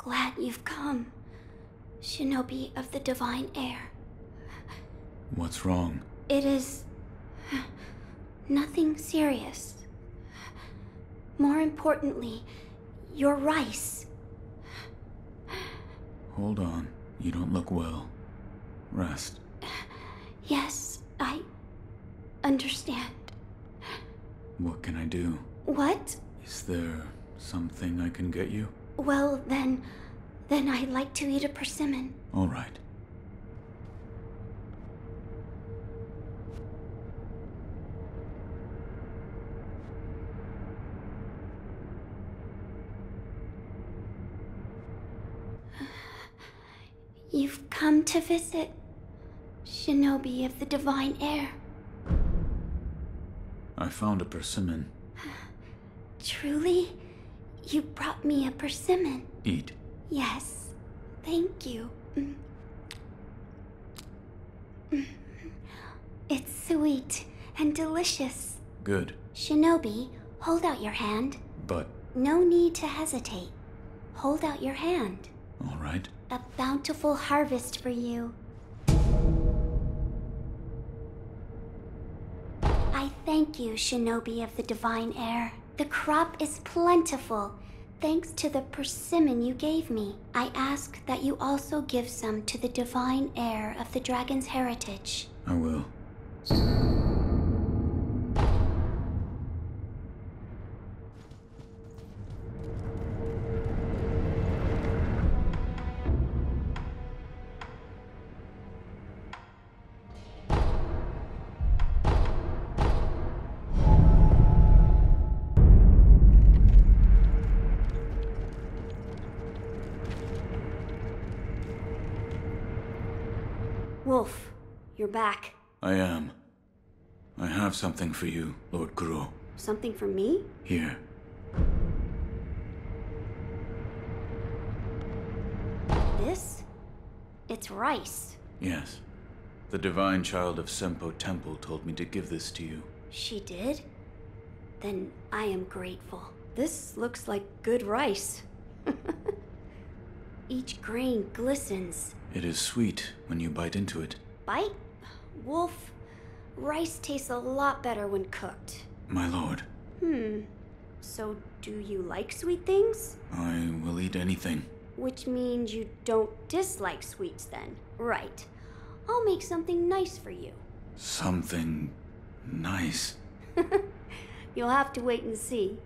glad you've come, shinobi of the divine air. What's wrong? It is nothing serious. More importantly, your rice. Hold on. You don't look well. Rest. Yes, I understand. What can I do? What? Is there something I can get you? Well, then I'd like to eat a persimmon. All right. You've come to visit, shinobi of the divine air. I found a persimmon. Truly? You brought me a persimmon. Eat. Yes, thank you. It's sweet and delicious. Good. Shinobi, hold out your hand. But... No need to hesitate. Hold out your hand. All right. A bountiful harvest for you. I thank you, shinobi of the divine air. The crop is plentiful, thanks to the persimmon you gave me. I ask that you also give some to the divine heir of the dragon's heritage. I will. Wolf, you're back. I am. I have something for you, Lord Kuro. Something for me? Here. This? It's rice. Yes. The divine child of Senpo Temple told me to give this to you. She did? Then I am grateful. This looks like good rice. Each grain glistens. It is sweet when you bite into it. Bite? Wolf, rice tastes a lot better when cooked. My lord. So do you like sweet things? I will eat anything. Which means you don't dislike sweets then. Right. I'll make something nice for you. Something nice? You'll have to wait and see.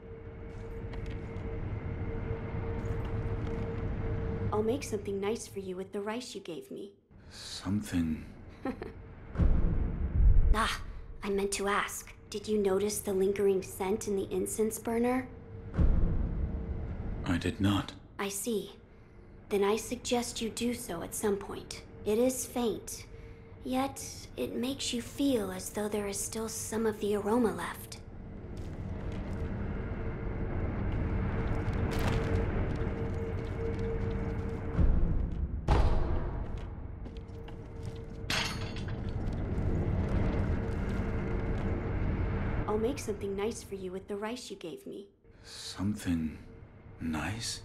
I'll make something nice for you with the rice you gave me. Something... I meant to ask. Did you notice the lingering scent in the incense burner? I did not. I see. Then I suggest you do so at some point. It is faint, yet it makes you feel as though there is still some of the aroma left. I'll make something nice for you with the rice you gave me. Something nice?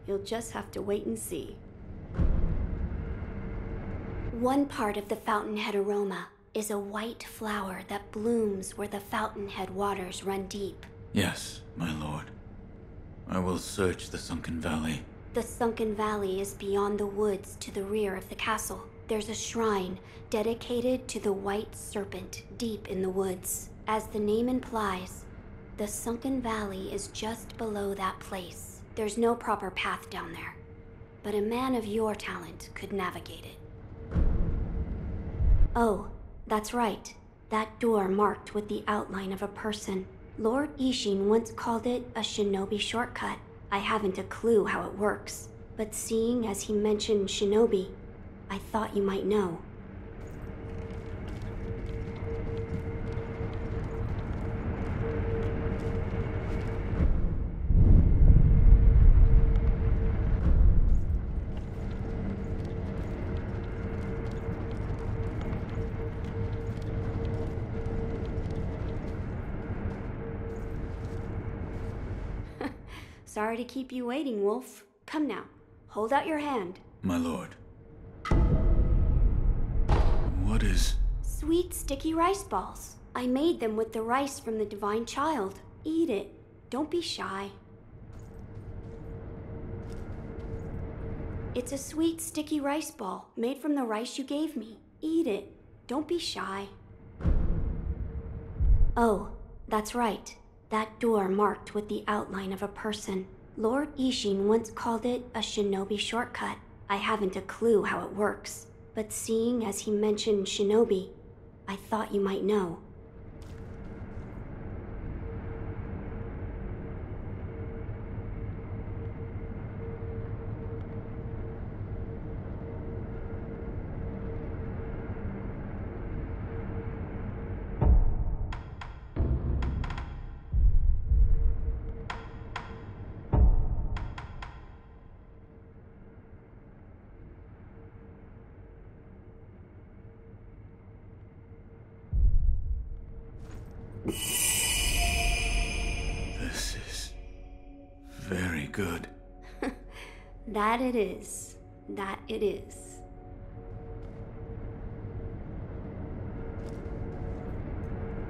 You'll just have to wait and see. One part of the fountainhead aroma is a white flower that blooms where the fountainhead waters run deep. Yes, my lord. I will search the sunken valley. The sunken valley is beyond the woods to the rear of the castle. There's a shrine dedicated to the white serpent deep in the woods. As the name implies, the sunken valley is just below that place. There's no proper path down there, but a man of your talent could navigate it. Oh, that's right. That door marked with the outline of a person. Lord Ishin once called it a shinobi shortcut. I haven't a clue how it works, but seeing as he mentioned shinobi, I thought you might know. Sorry to keep you waiting, Wolf. Come now, hold out your hand. My lord. What is... Sweet, sticky rice balls. I made them with the rice from the Divine Child. Eat it. Don't be shy. It's a sweet, sticky rice ball made from the rice you gave me. Eat it. Don't be shy. Oh, that's right. That door marked with the outline of a person. Lord Ishin once called it a shinobi shortcut. I haven't a clue how it works, but seeing as he mentioned shinobi, I thought you might know. This is very good. That it is. That it is.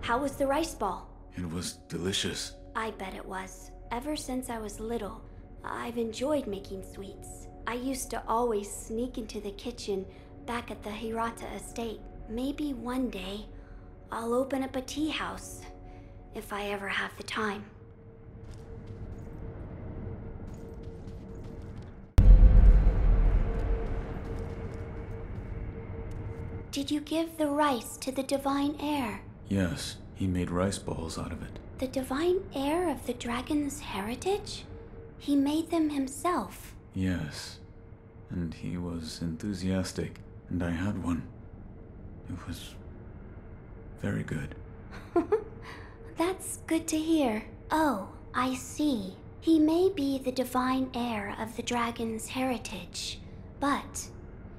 How was the rice ball? It was delicious. I bet it was. Ever since I was little, I've enjoyed making sweets. I used to always sneak into the kitchen back at the Hirata estate. Maybe one day, I'll open up a tea house, if I ever have the time. Did you give the rice to the divine heir? Yes, he made rice balls out of it. The divine heir of the dragon's heritage? He made them himself. Yes, and he was enthusiastic, and I had one. It was very good. That's good to hear. Oh, I see. He may be the divine heir of the dragon's heritage, but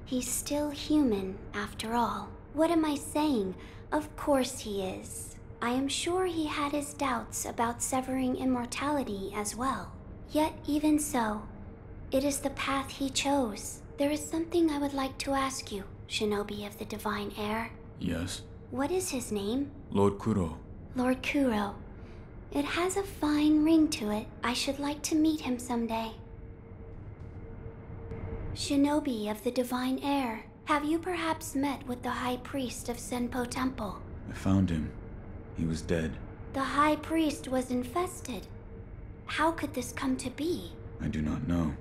he's still human after all. What am I saying? Of course he is. I am sure he had his doubts about severing immortality as well. Yet even so, it is the path he chose. There is something I would like to ask you, shinobi of the divine heir. Yes? What is his name? Lord Kuro. Lord Kuro. It has a fine ring to it. I should like to meet him someday. Shinobi of the divine heir, have you perhaps met with the high priest of Senpo Temple? I found him. He was dead. The high priest was infested. How could this come to be? I do not know.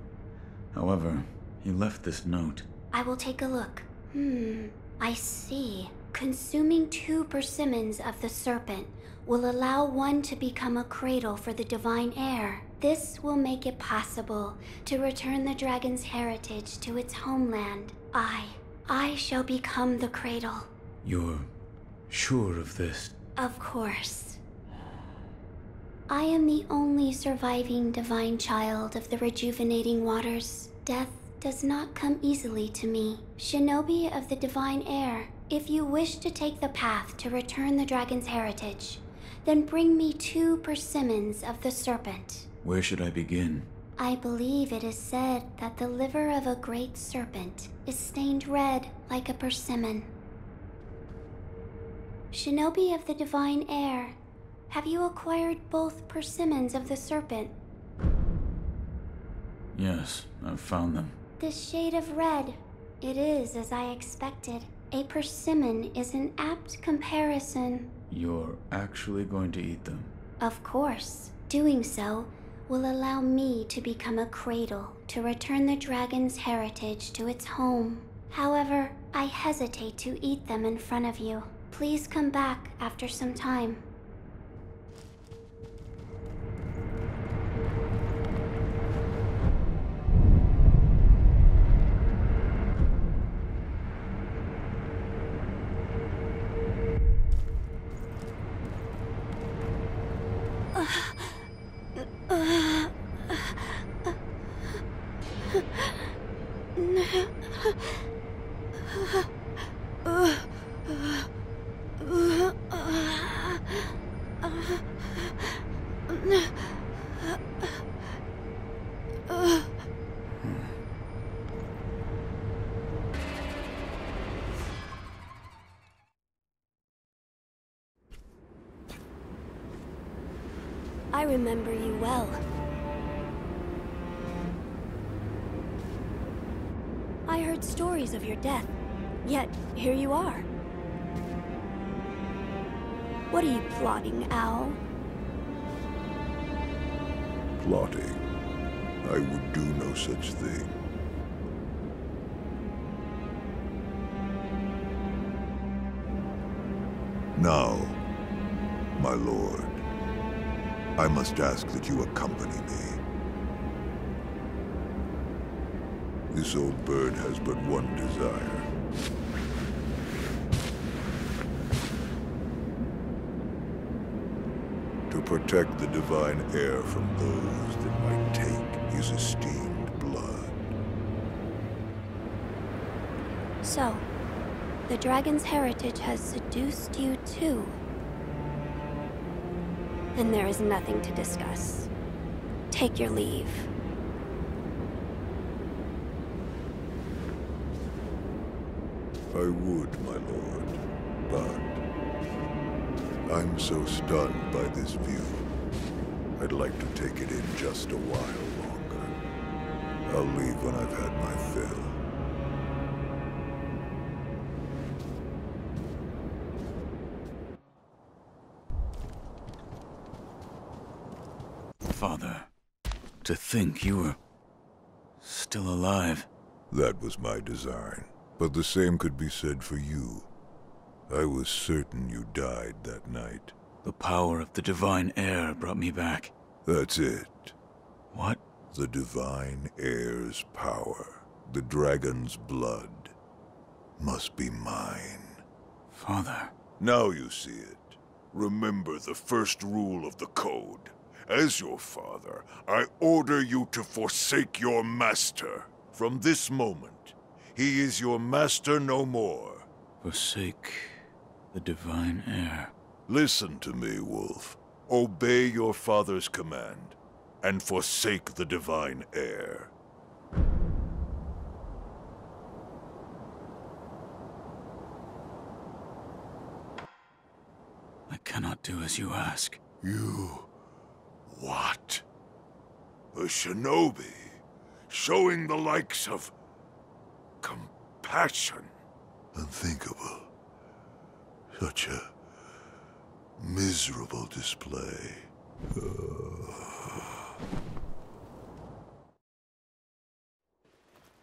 However, he left this note. I will take a look. I see. Consuming 2 persimmons of the serpent will allow one to become a cradle for the divine heir. This will make it possible to return the dragon's heritage to its homeland. I shall become the cradle. You're sure of this? Of course. I am the only surviving divine child of the rejuvenating waters. Death does not come easily to me. Shinobi of the divine heir, if you wish to take the path to return the dragon's heritage, then bring me 2 persimmons of the serpent. Where should I begin? I believe it is said that the liver of a great serpent is stained red like a persimmon. Shinobi of the divine heir, have you acquired both persimmons of the serpent? Yes, I've found them. This shade of red, it is as I expected. A persimmon is an apt comparison. You're actually going to eat them? Of course. Doing so will allow me to become a cradle to return the dragon's heritage to its home. However, I hesitate to eat them in front of you. Please come back after some time. well. I heard stories of your death, yet here you are. What are you plotting, Owl? Plotting? I would do no such thing. Now, my lord, I must ask that you accompany me. This old bird has but one desire. To protect the divine heir from those that might take his esteemed blood. So, the dragon's heritage has seduced you too. Then there is nothing to discuss. Take your leave. I would, my lord, but I'm so stunned by this view. I'd like to take it in just a while longer. I'll leave when I've had my fill. Father, to think you were still alive. That was my design, but the same could be said for you. I was certain you died that night. The power of the divine heir brought me back. That's it. What? The divine heir's power, the dragon's blood, must be mine. Father. Now you see it. Remember the first rule of the code. As your father, I order you to forsake your master. From this moment, he is your master no more. Forsake the divine heir. Listen to me, Wolf. Obey your father's command, and forsake the divine heir. I cannot do as you ask. You... what? A shinobi, showing the likes of... compassion. Unthinkable. Such a... miserable display.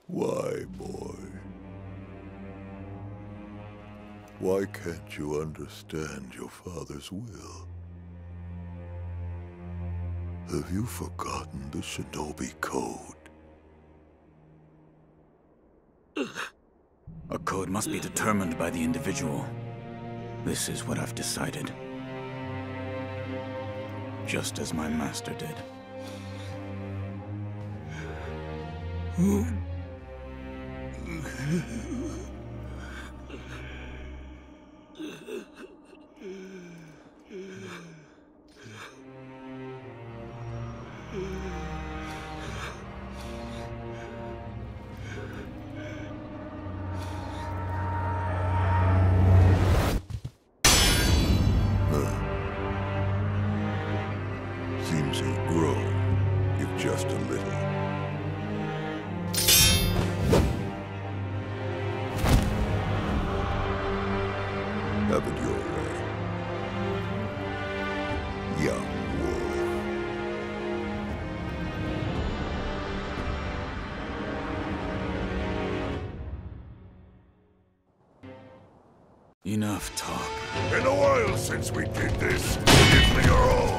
Why, boy? Why can't you understand your father's will? Have you forgotten the shinobi code? A code must be determined by the individual. This is what I've decided. Just as my master did. Seems you've grown, if just a little. Have it your way, young wolf. Enough talk. Been a while since we did this. Give me your all.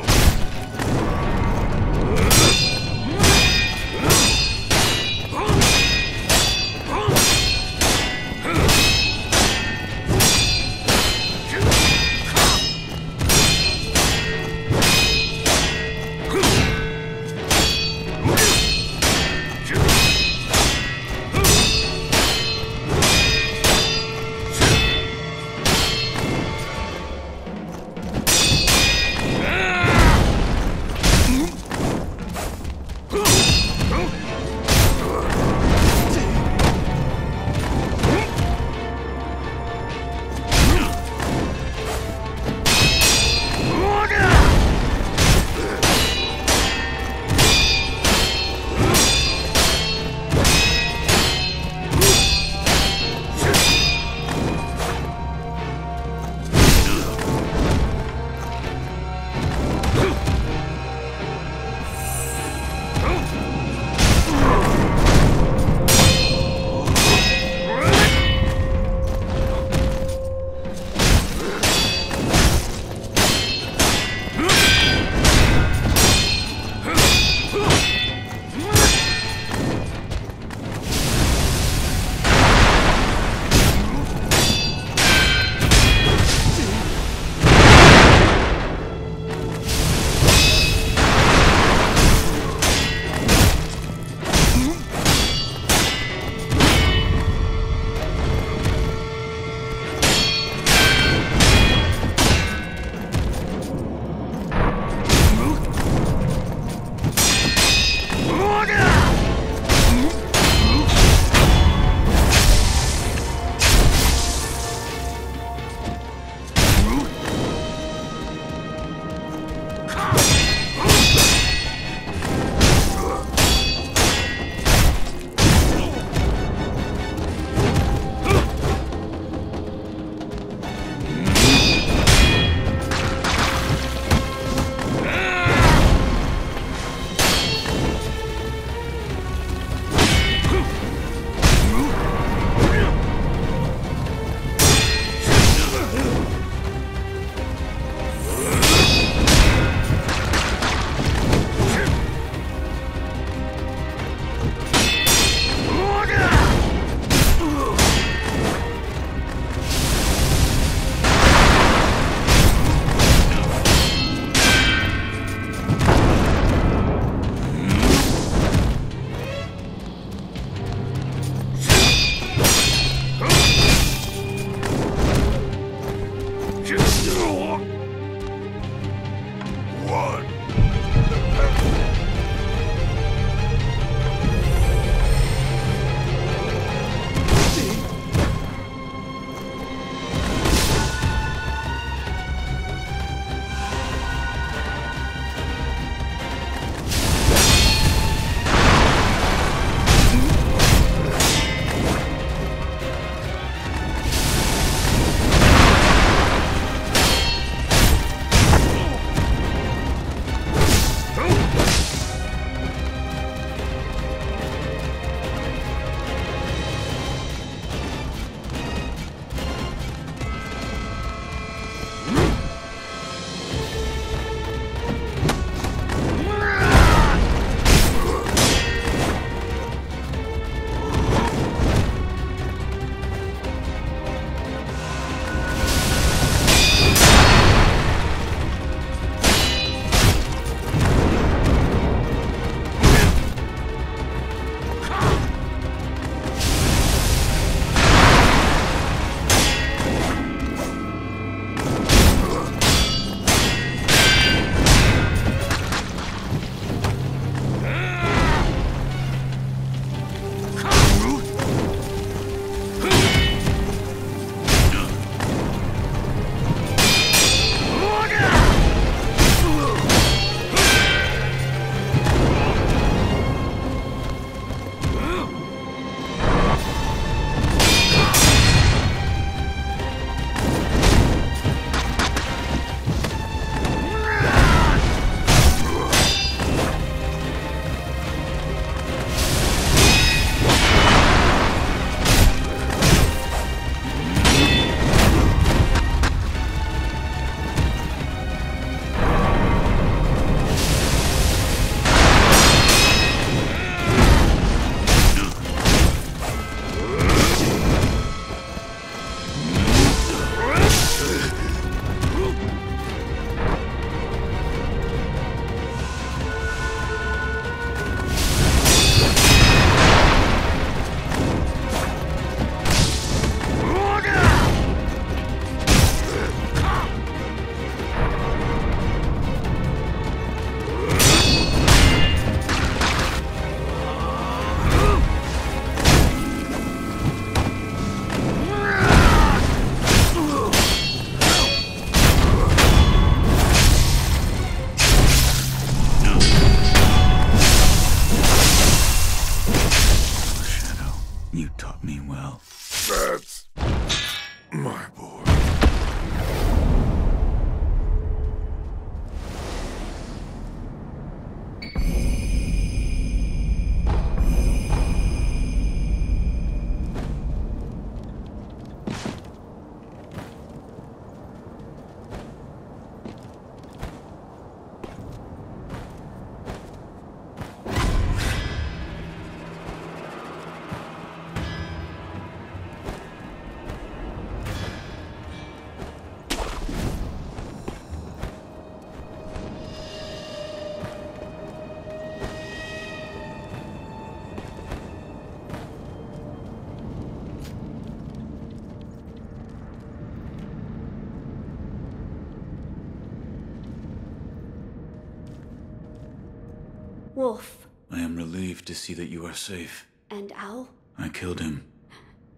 Wolf. I am relieved to see that you are safe. And Owl? I killed him.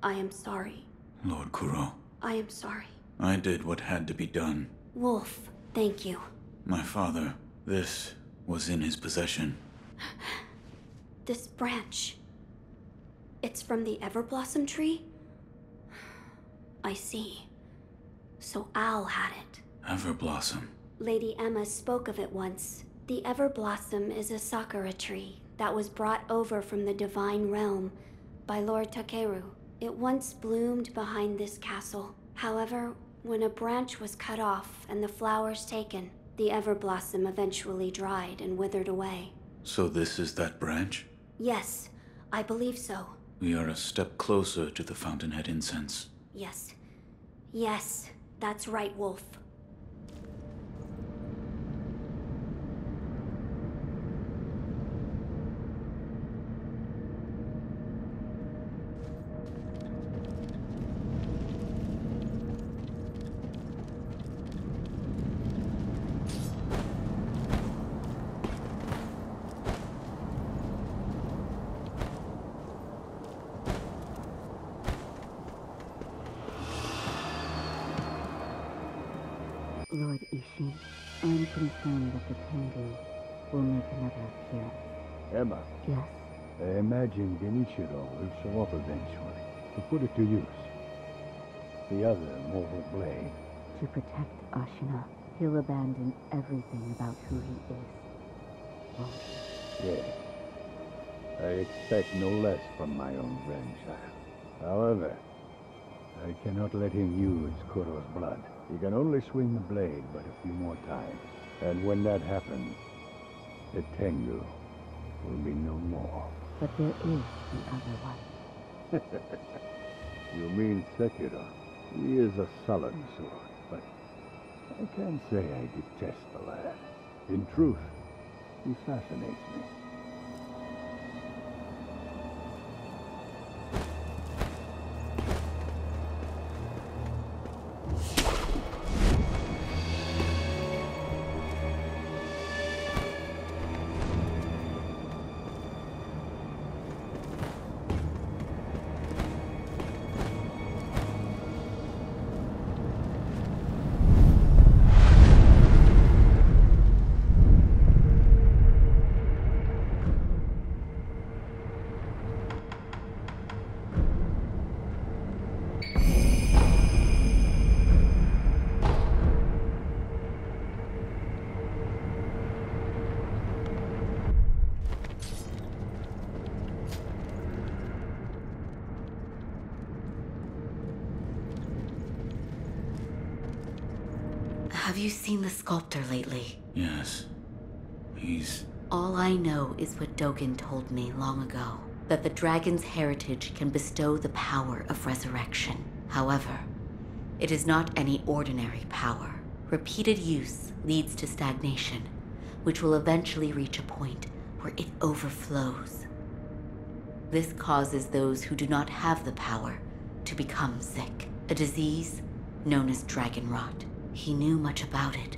I am sorry. Lord Kuro. I am sorry. I did what had to be done. Wolf, thank you. My father, this was in his possession. This branch. It's from the Everblossom tree? I see. So Owl had it. Everblossom. Lady Emma spoke of it once. The Everblossom is a sakura tree that was brought over from the Divine Realm by Lord Takeru. It once bloomed behind this castle. However, when a branch was cut off and the flowers taken, the Everblossom eventually dried and withered away. So this is that branch? Yes, I believe so. We are a step closer to the Fountainhead incense. Yes. Yes, that's right, Wolf. Lord Ishin, I'm concerned that the Tengu will make another appearance. Emma. Yes? I imagine Genichiro will show up eventually to put it to use. The other mortal blade. To protect Ashina, he'll abandon everything about who he is. Won't he? Yes. I expect no less from my own grandchild. However, I cannot let him use Kuro's blood. He can only swing the blade but a few more times. And when that happens, the Tengu will be no more. But there is the other one. You mean Sekiro? He is a sullen sword, but I can't say I detest the lad. In truth, he fascinates me. Have you seen the sculptor lately? Yes. He's... All I know is what Dogen told me long ago, that the dragon's heritage can bestow the power of resurrection. However, it is not any ordinary power. Repeated use leads to stagnation, which will eventually reach a point where it overflows. This causes those who do not have the power to become sick, a disease known as dragon rot. He knew much about it,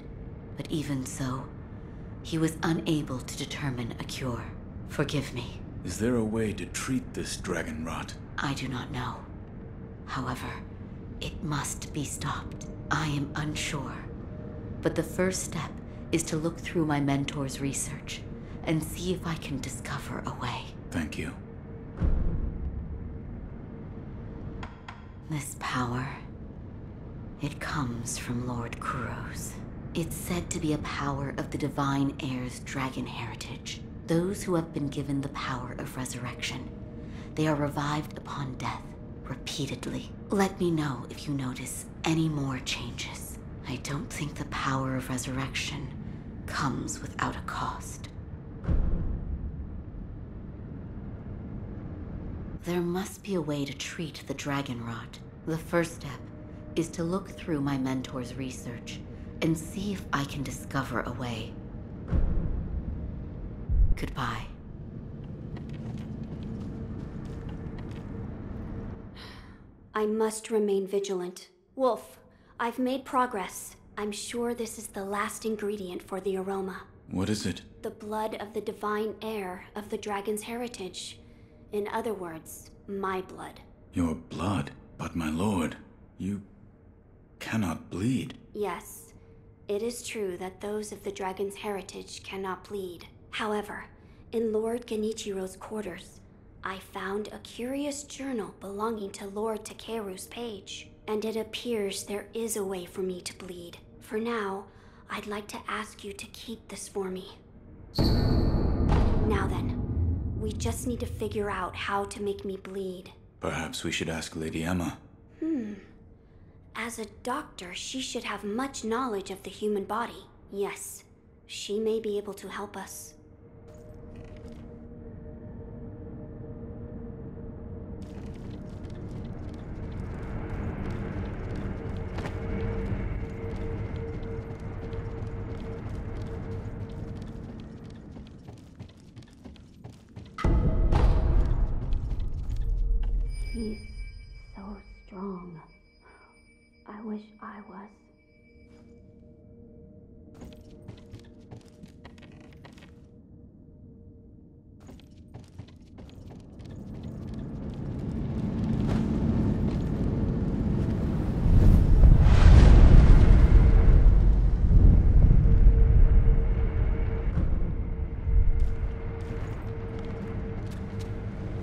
but even so, he was unable to determine a cure. Forgive me. Is there a way to treat this dragon rot? I do not know. However, it must be stopped. I am unsure. But the first step is to look through my mentor's research and see if I can discover a way. Thank you. This power, it comes from Lord Kuro's. It's said to be a power of the Divine Heir's dragon heritage. Those who have been given the power of resurrection, they are revived upon death repeatedly. Let me know if you notice any more changes. I don't think the power of resurrection comes without a cost. There must be a way to treat the dragon rot. The first step is to look through my mentor's research and see if I can discover a way. Goodbye. I must remain vigilant. Wolf, I've made progress. I'm sure this is the last ingredient for the aroma. What is it? The blood of the divine heir of the dragon's heritage. In other words, my blood. Your blood? But my lord, you cannot bleed. Yes, it is true that those of the dragon's heritage cannot bleed. However, in Lord Genichiro's quarters, I found a curious journal belonging to Lord Takeru's page, and it appears there is a way for me to bleed. For now, I'd like to ask you to keep this for me. Now then, we just need to figure out how to make me bleed. Perhaps we should ask Lady Emma. As a doctor, she should have much knowledge of the human body. Yes, she may be able to help us. He's so strong. I wish I was.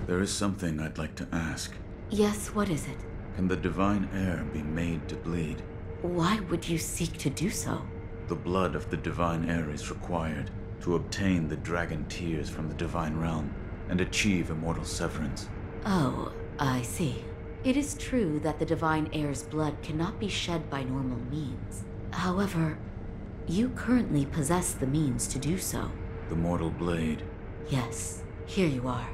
There is something I'd like to ask. Yes, what is it? Can the divine heir be made to bleed? Why would you seek to do so? The blood of the divine heir is required to obtain the dragon tears from the divine realm and achieve immortal severance. Oh, I see. It is true that the divine heir's blood cannot be shed by normal means. However, you currently possess the means to do so. The mortal blade. Yes, here you are.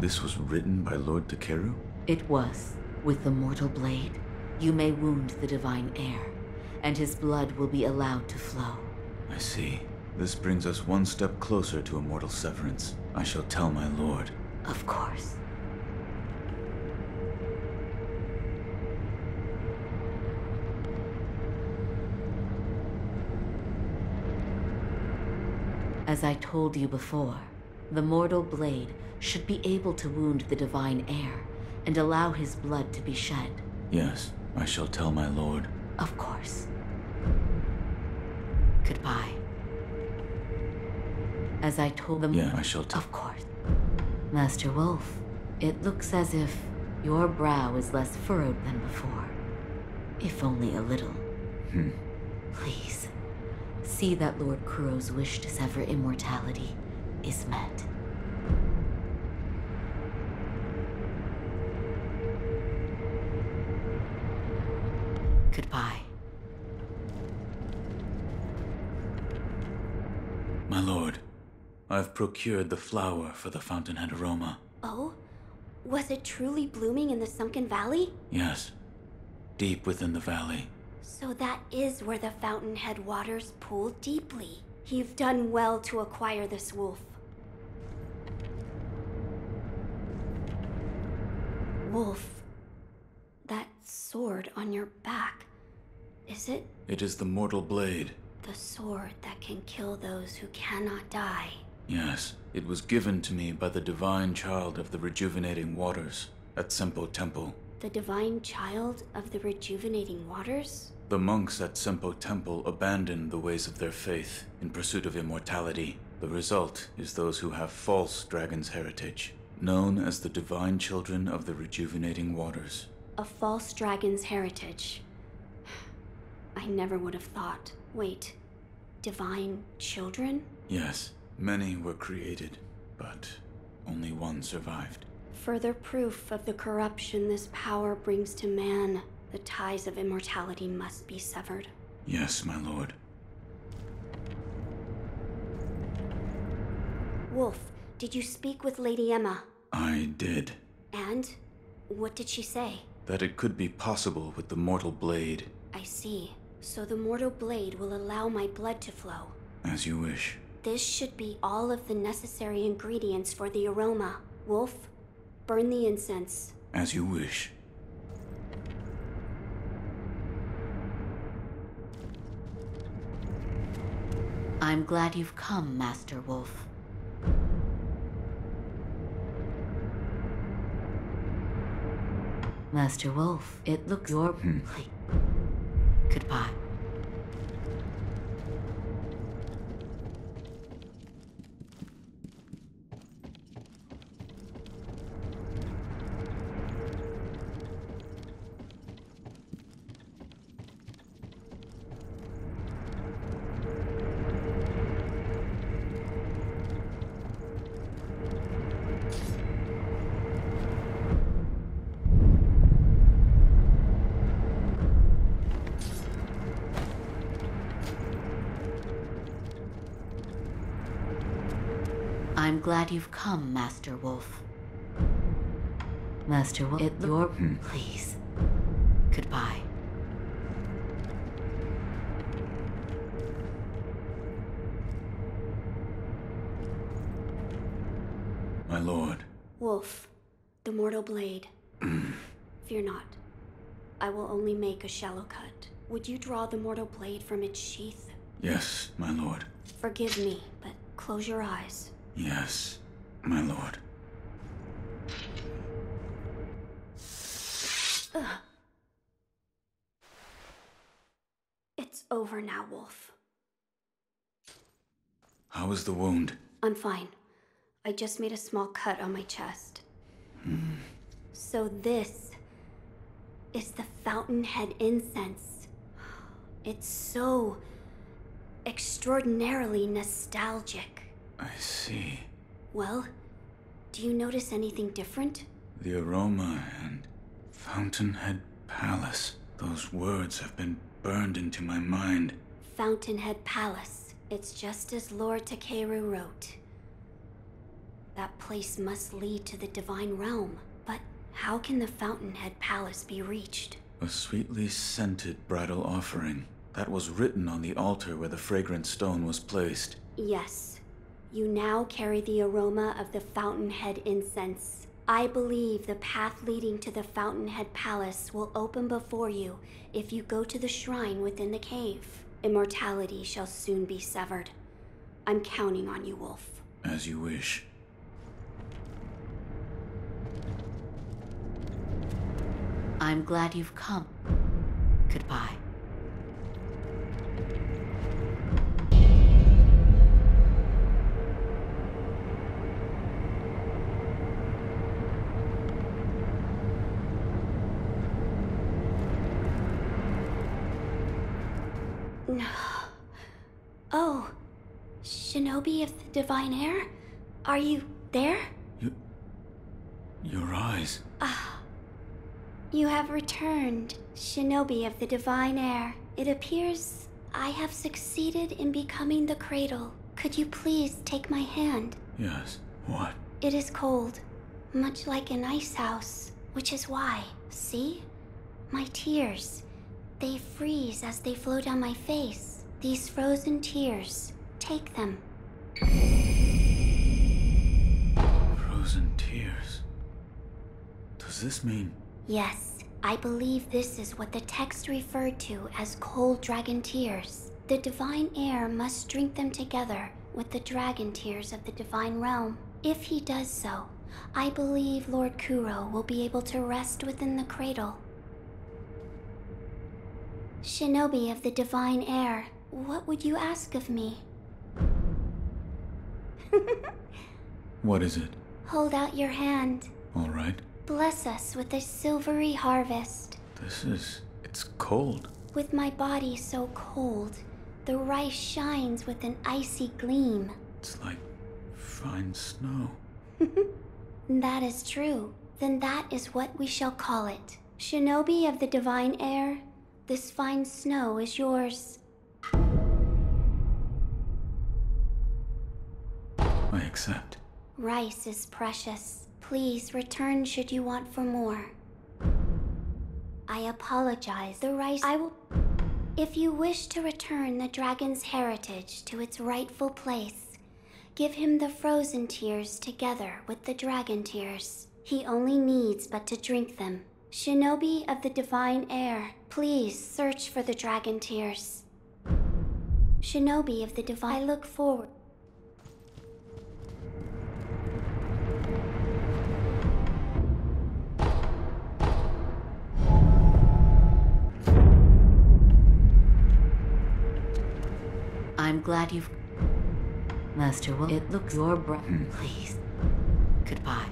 This was written by Lord Takeru? It was. With the mortal blade, you may wound the divine heir, and his blood will be allowed to flow. I see. This brings us one step closer to immortal severance. I shall tell my lord. Of course. As I told you before, the mortal blade should be able to wound the divine heir and allow his blood to be shed. Yes, I shall tell my lord. Of course. Goodbye. As I told them... Yeah, I shall tell... Of course. Master Wolf, it looks as if your brow is less furrowed than before. If only a little. Please, see that Lord Kuro's wish to sever immortality is met. Goodbye. My lord, I've procured the flower for the fountainhead aroma. Oh? Was it truly blooming in the sunken valley? Yes, deep within the valley. So that is where the fountainhead waters pool deeply. You've done well to acquire this, Wolf. Wolf, that sword on your back, is it? It is the mortal blade. The sword that can kill those who cannot die. Yes, it was given to me by the divine child of the rejuvenating waters at Senpo Temple. The divine child of the rejuvenating waters? The monks at Senpo Temple abandoned the ways of their faith in pursuit of immortality. The result is those who have false dragon's heritage, known as the divine children of the rejuvenating waters. A false dragon's heritage. I never would have thought. Wait, divine children? Yes, many were created, but only one survived. Further proof of the corruption this power brings to man. The ties of immortality must be severed. Yes, my lord. Wolf, did you speak with Lady Emma? I did. And? What did she say? That it could be possible with the mortal blade. I see. So the mortal blade will allow my blood to flow. As you wish. This should be all of the necessary ingredients for the aroma. Wolf, burn the incense. As you wish. I'm glad you've come, Master Wolf. Master Wolf, it looks your plate. Goodbye. I'm glad you've come, Master Wolf. Master Wolf, it your please. Goodbye. My lord. Wolf, the mortal blade. Fear not. I will only make a shallow cut. Would you draw the mortal blade from its sheath? Yes, my lord. Forgive me, but close your eyes. Yes, my lord. Ugh. It's over now, Wolf. How is the wound? I'm fine. I just made a small cut on my chest. So this is the Fountainhead incense. It's so extraordinarily nostalgic. I see. Well, do you notice anything different? The aroma and Fountainhead Palace. Those words have been burned into my mind. Fountainhead Palace. It's just as Lord Takeru wrote. That place must lead to the divine realm. But how can the Fountainhead Palace be reached? A sweetly scented bridal offering. That was written on the altar where the fragrant stone was placed. Yes. You now carry the aroma of the Fountainhead incense. I believe the path leading to the Fountainhead Palace will open before you if you go to the shrine within the cave. Immortality shall soon be severed. I'm counting on you, Wolf. As you wish. I'm glad you've come. Goodbye. No. Oh, Shinobi of the Divine Air? Are you there? Your eyes. You have returned, Shinobi of the Divine Air. It appears I have succeeded in becoming the cradle. Could you please take my hand? Yes. What? It is cold, much like an ice house, which is why, see? My tears. They freeze as they flow down my face. These frozen tears. Take them. Frozen tears. Does this mean... Yes, I believe this is what the text referred to as cold dragon tears. The divine air must drink them together with the dragon tears of the divine realm. If he does so, I believe Lord Kuro will be able to rest within the cradle. Shinobi of the divine air, what would you ask of me? What is it? Hold out your hand. All right. Bless us with a silvery harvest. It's cold. With my body so cold, the rice shines with an icy gleam. It's like fine snow. That is true. Then that is what we shall call it. Shinobi of the divine air, this fine snow is yours. I accept. Rice is precious. Please return should you want for more. I apologize. The rice I will... If you wish to return the dragon's heritage to its rightful place, give him the frozen tears together with the dragon tears. He only needs but to drink them. Shinobi of the divine air, please search for the dragon tears. Shinobi of the Divine, I look forward. I'm glad you've... Master Wolf, it looks your breath. Please. Goodbye.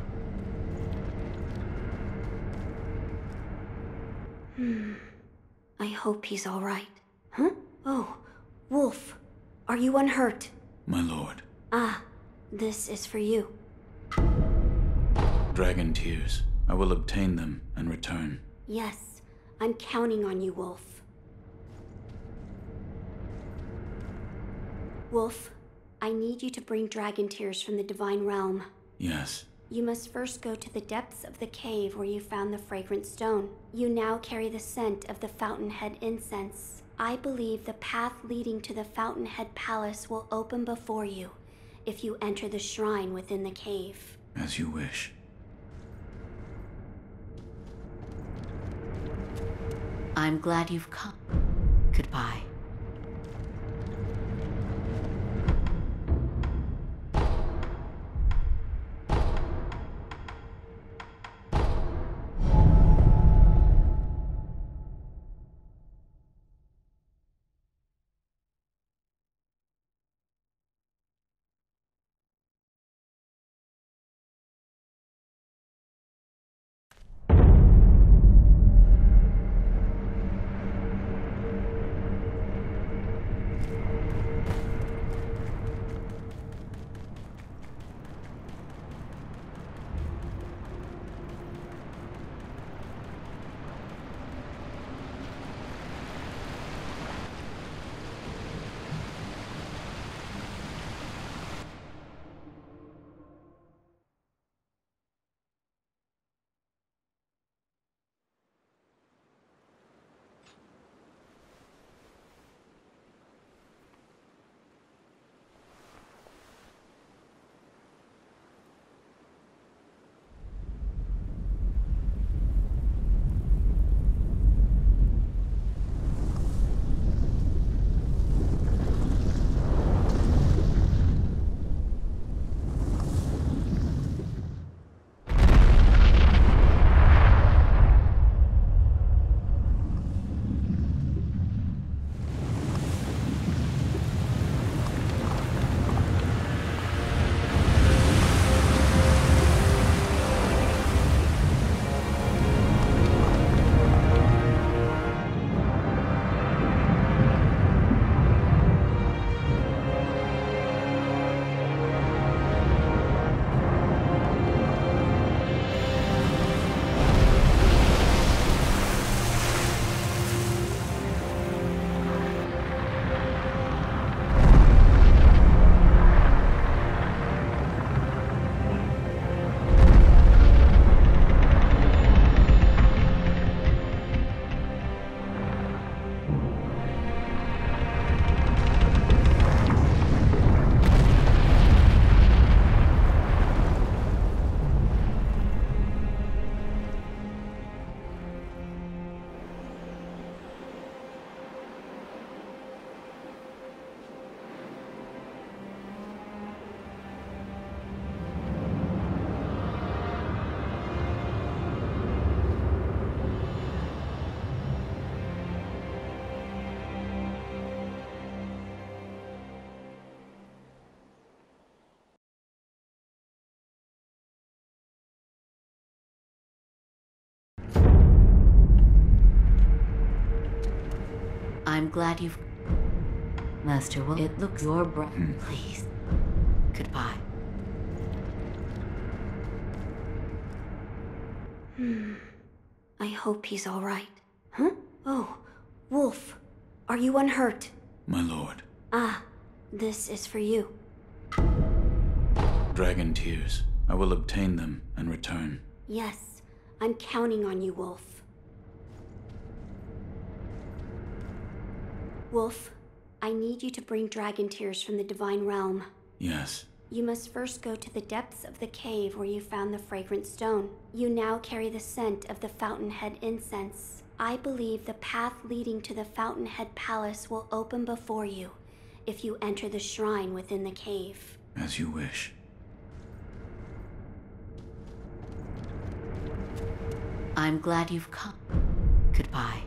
I hope he's all right. Huh? Oh, Wolf, are you unhurt? My lord. Ah, this is for you. Dragon tears. I will obtain them and return. Yes, I'm counting on you, Wolf. Wolf, I need you to bring dragon tears from the Divine Realm. Yes. You must first go to the depths of the cave where you found the fragrant stone. You now carry the scent of the Fountainhead incense. I believe the path leading to the Fountainhead Palace will open before you if you enter the shrine within the cave. As you wish. I'm glad you've come. Goodbye. I'm glad you've... Master Wolf, it looks your breath. Please. Goodbye. I hope he's all right. Huh? Oh, Wolf, are you unhurt? My lord. Ah, this is for you. Dragon tears. I will obtain them and return. Yes, I'm counting on you, Wolf. Wolf, I need you to bring dragon tears from the Divine Realm. Yes. You must first go to the depths of the cave where you found the fragrant stone. You now carry the scent of the Fountainhead incense. I believe the path leading to the Fountainhead Palace will open before you if you enter the shrine within the cave. As you wish. I'm glad you've come. Goodbye.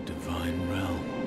divine realm.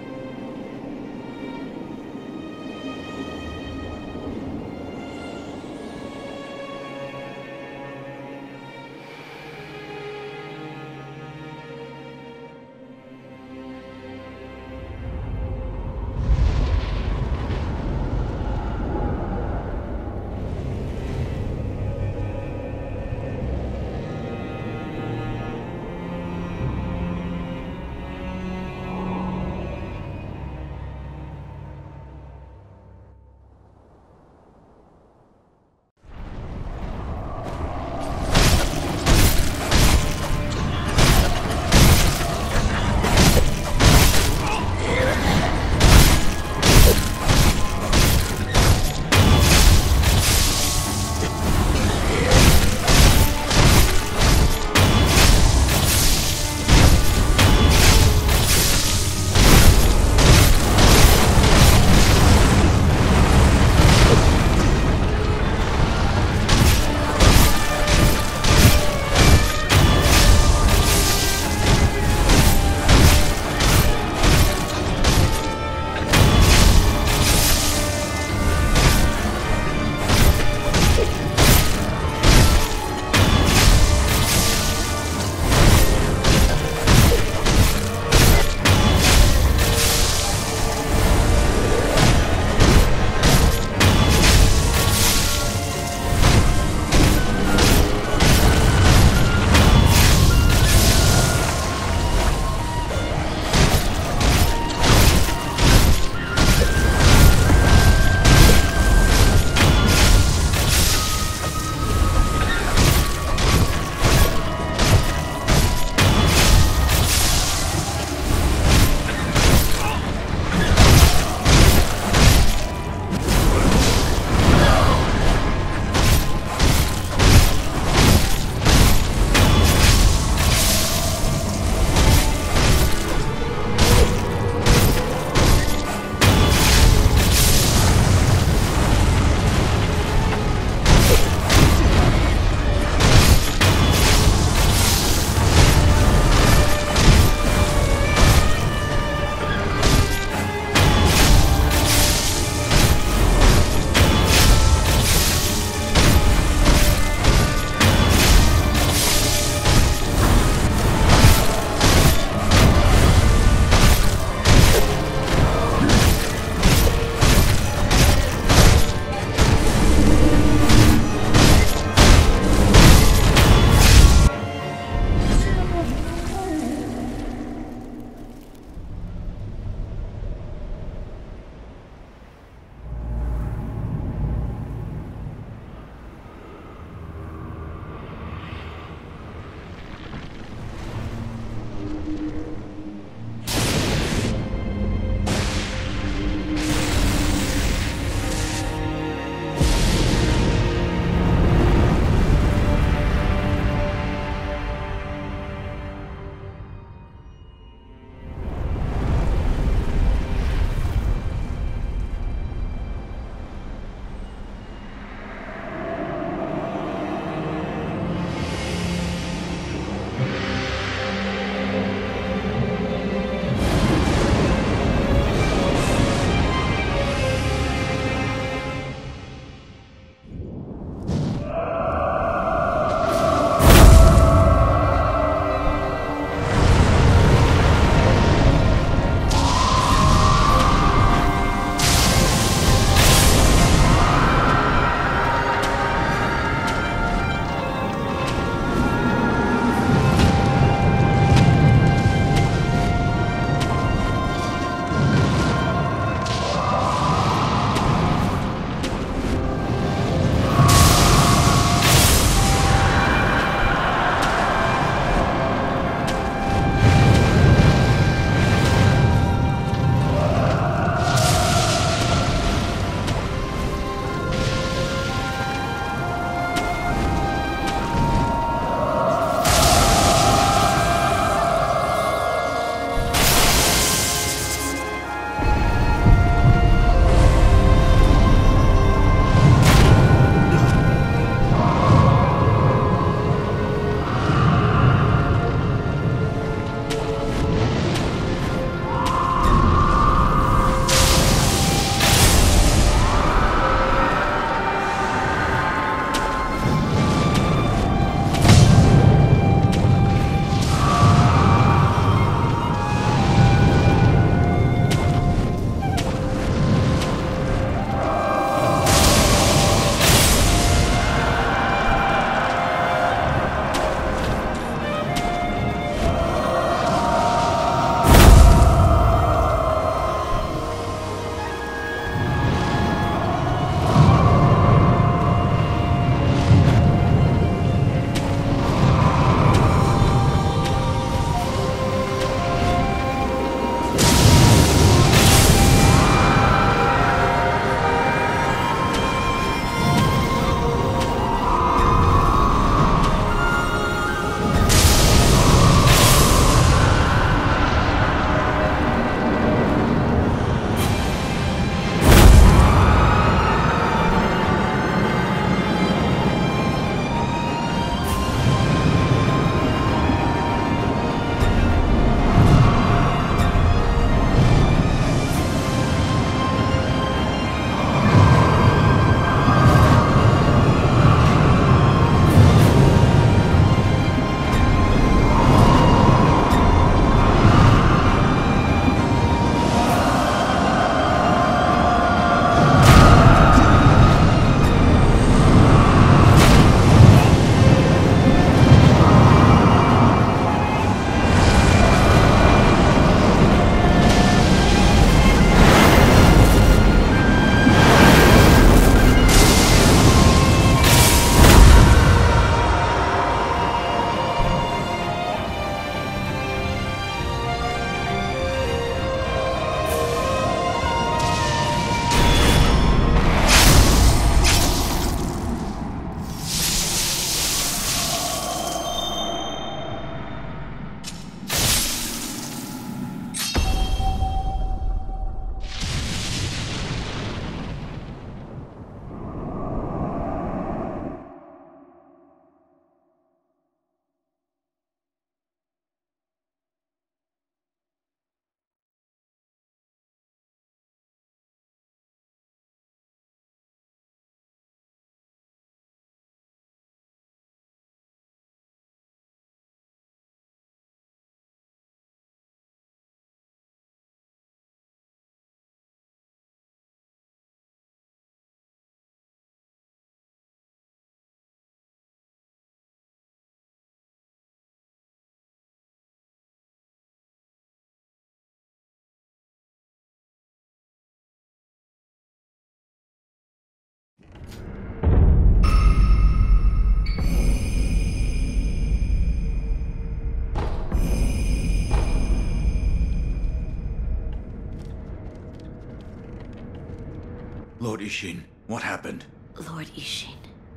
Lord Ishin, what happened? Lord Ishin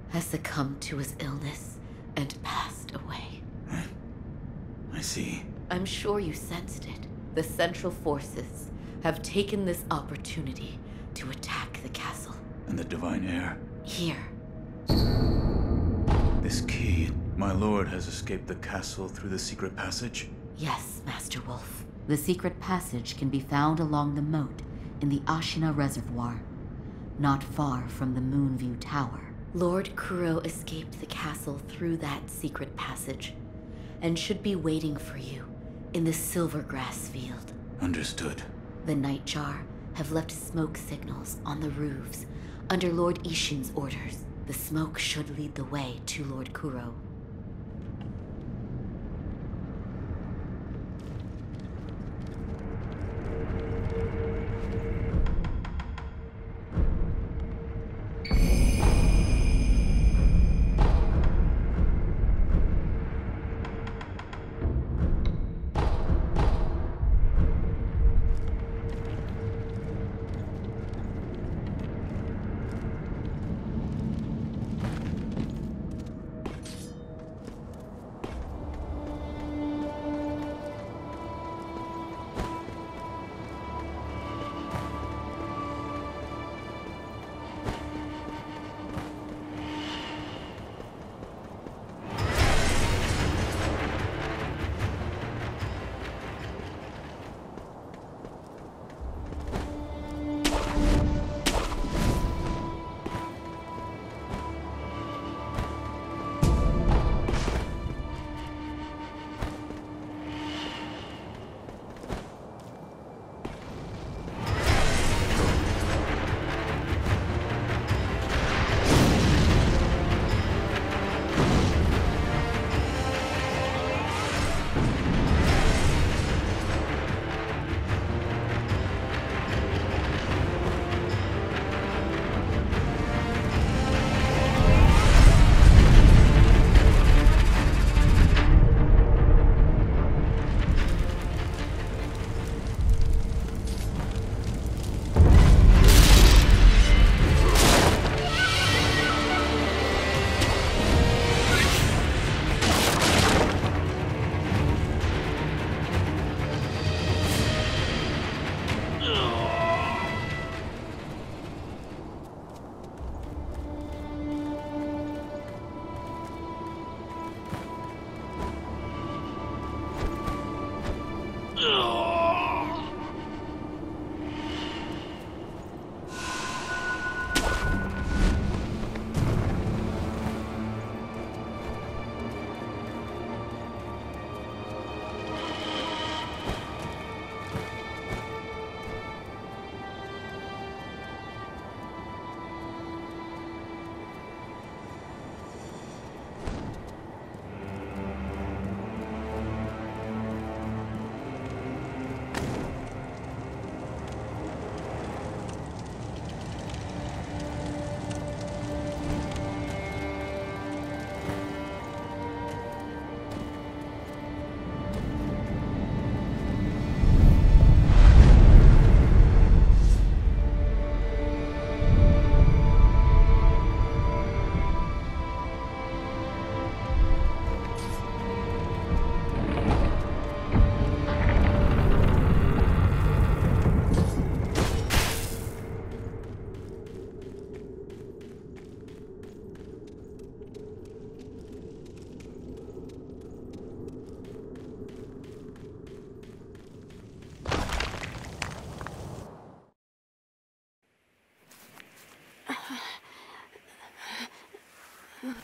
has succumbed to his illness and passed away. I see. I'm sure you sensed it. The Central Forces have taken this opportunity to attack the castle. And the Divine Heir? Here. This key, my lord has escaped the castle through the secret passage? Yes, Master Wolf. The secret passage can be found along the moat in the Ashina Reservoir, not far from the Moonview Tower. Lord Kuro escaped the castle through that secret passage, and should be waiting for you in the Silvergrass Field. Understood. The Nightjar have left smoke signals on the roofs under Lord Ishin's orders. The smoke should lead the way to Lord Kuro.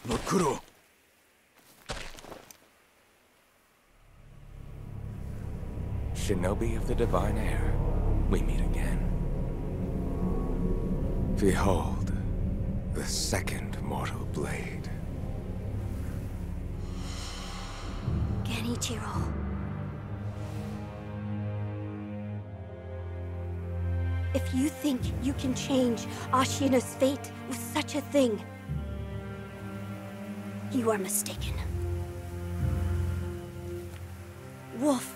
Lord Kuro! Shinobi of the Divine Heir, we meet again. Behold, the second mortal blade. Genichiro. If you think you can change Ashina's fate with such a thing, you are mistaken. Wolf.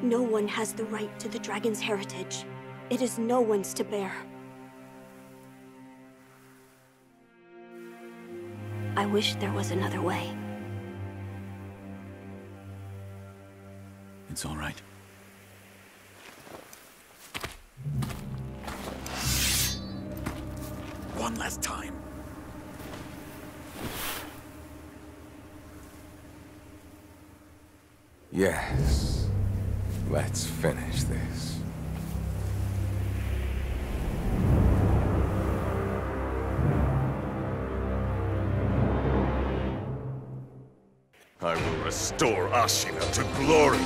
No one has the right to the dragon's heritage. It is no one's to bear. I wish there was another way. It's all right. One last time. Yes. Let's finish this. I will restore Ashina to glory.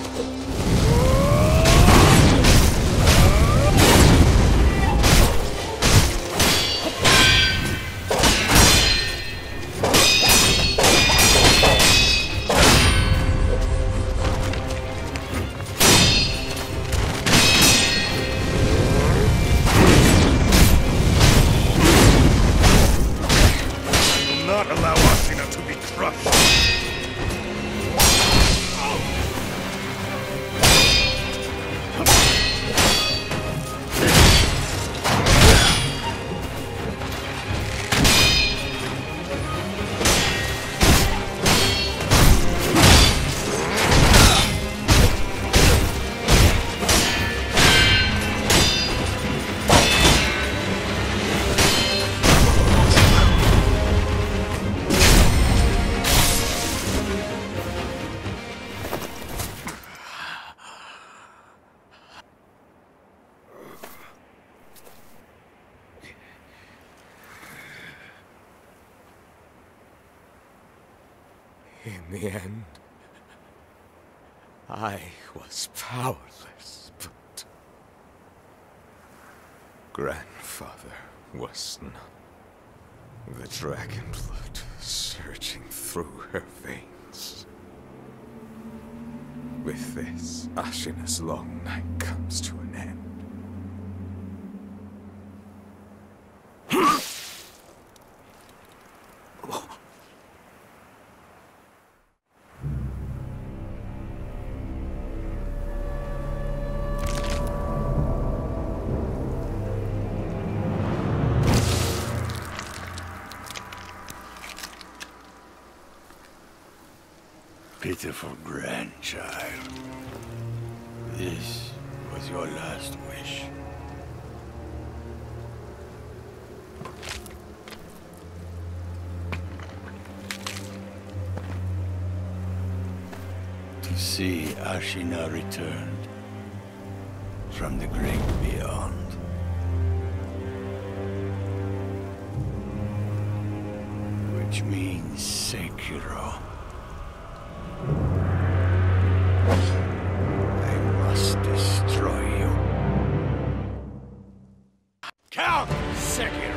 Not allow Ashina to be crushed. In the end, I was powerless, but grandfather was not. The dragon blood surging through her veins. With this, Ashina's long night comes to an end. Pitiful grandchild. This was your last wish. To see Ashina returned from the great beyond. Which means Sekiro. I must destroy you. Count Sekiro!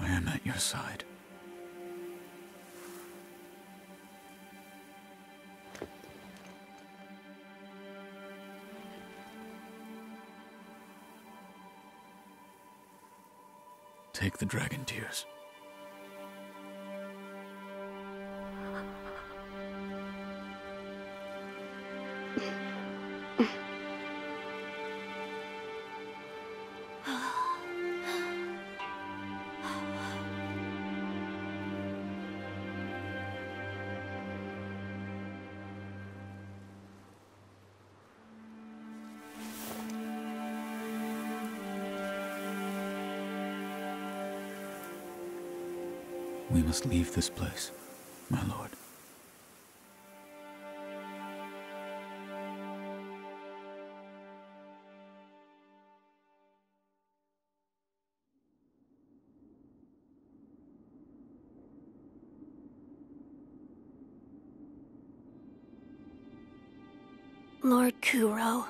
I am at your side. Take the dragon tears. We must leave this place, my lord. Lord Kuro,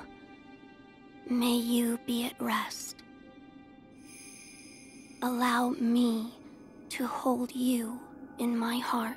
may you be at rest. Allow me to hold you in my heart.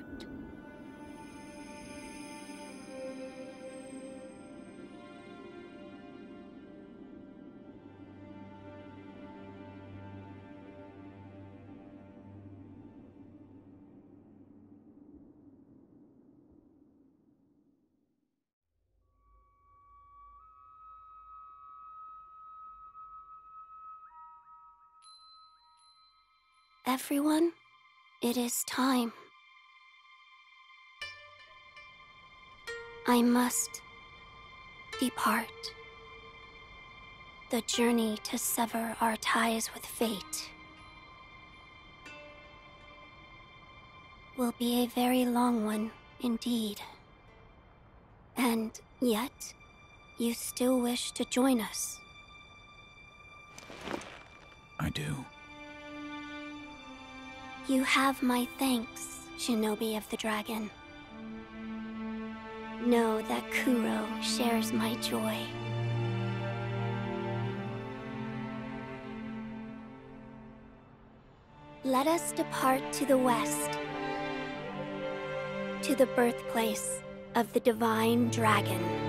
Everyone, it is time. I must depart. The journey to sever our ties with fate will be a very long one indeed. And yet, you still wish to join us. I do. You have my thanks, Shinobi of the Dragon. Know that Kuro shares my joy. Let us depart to the west, to the birthplace of the Divine Dragon.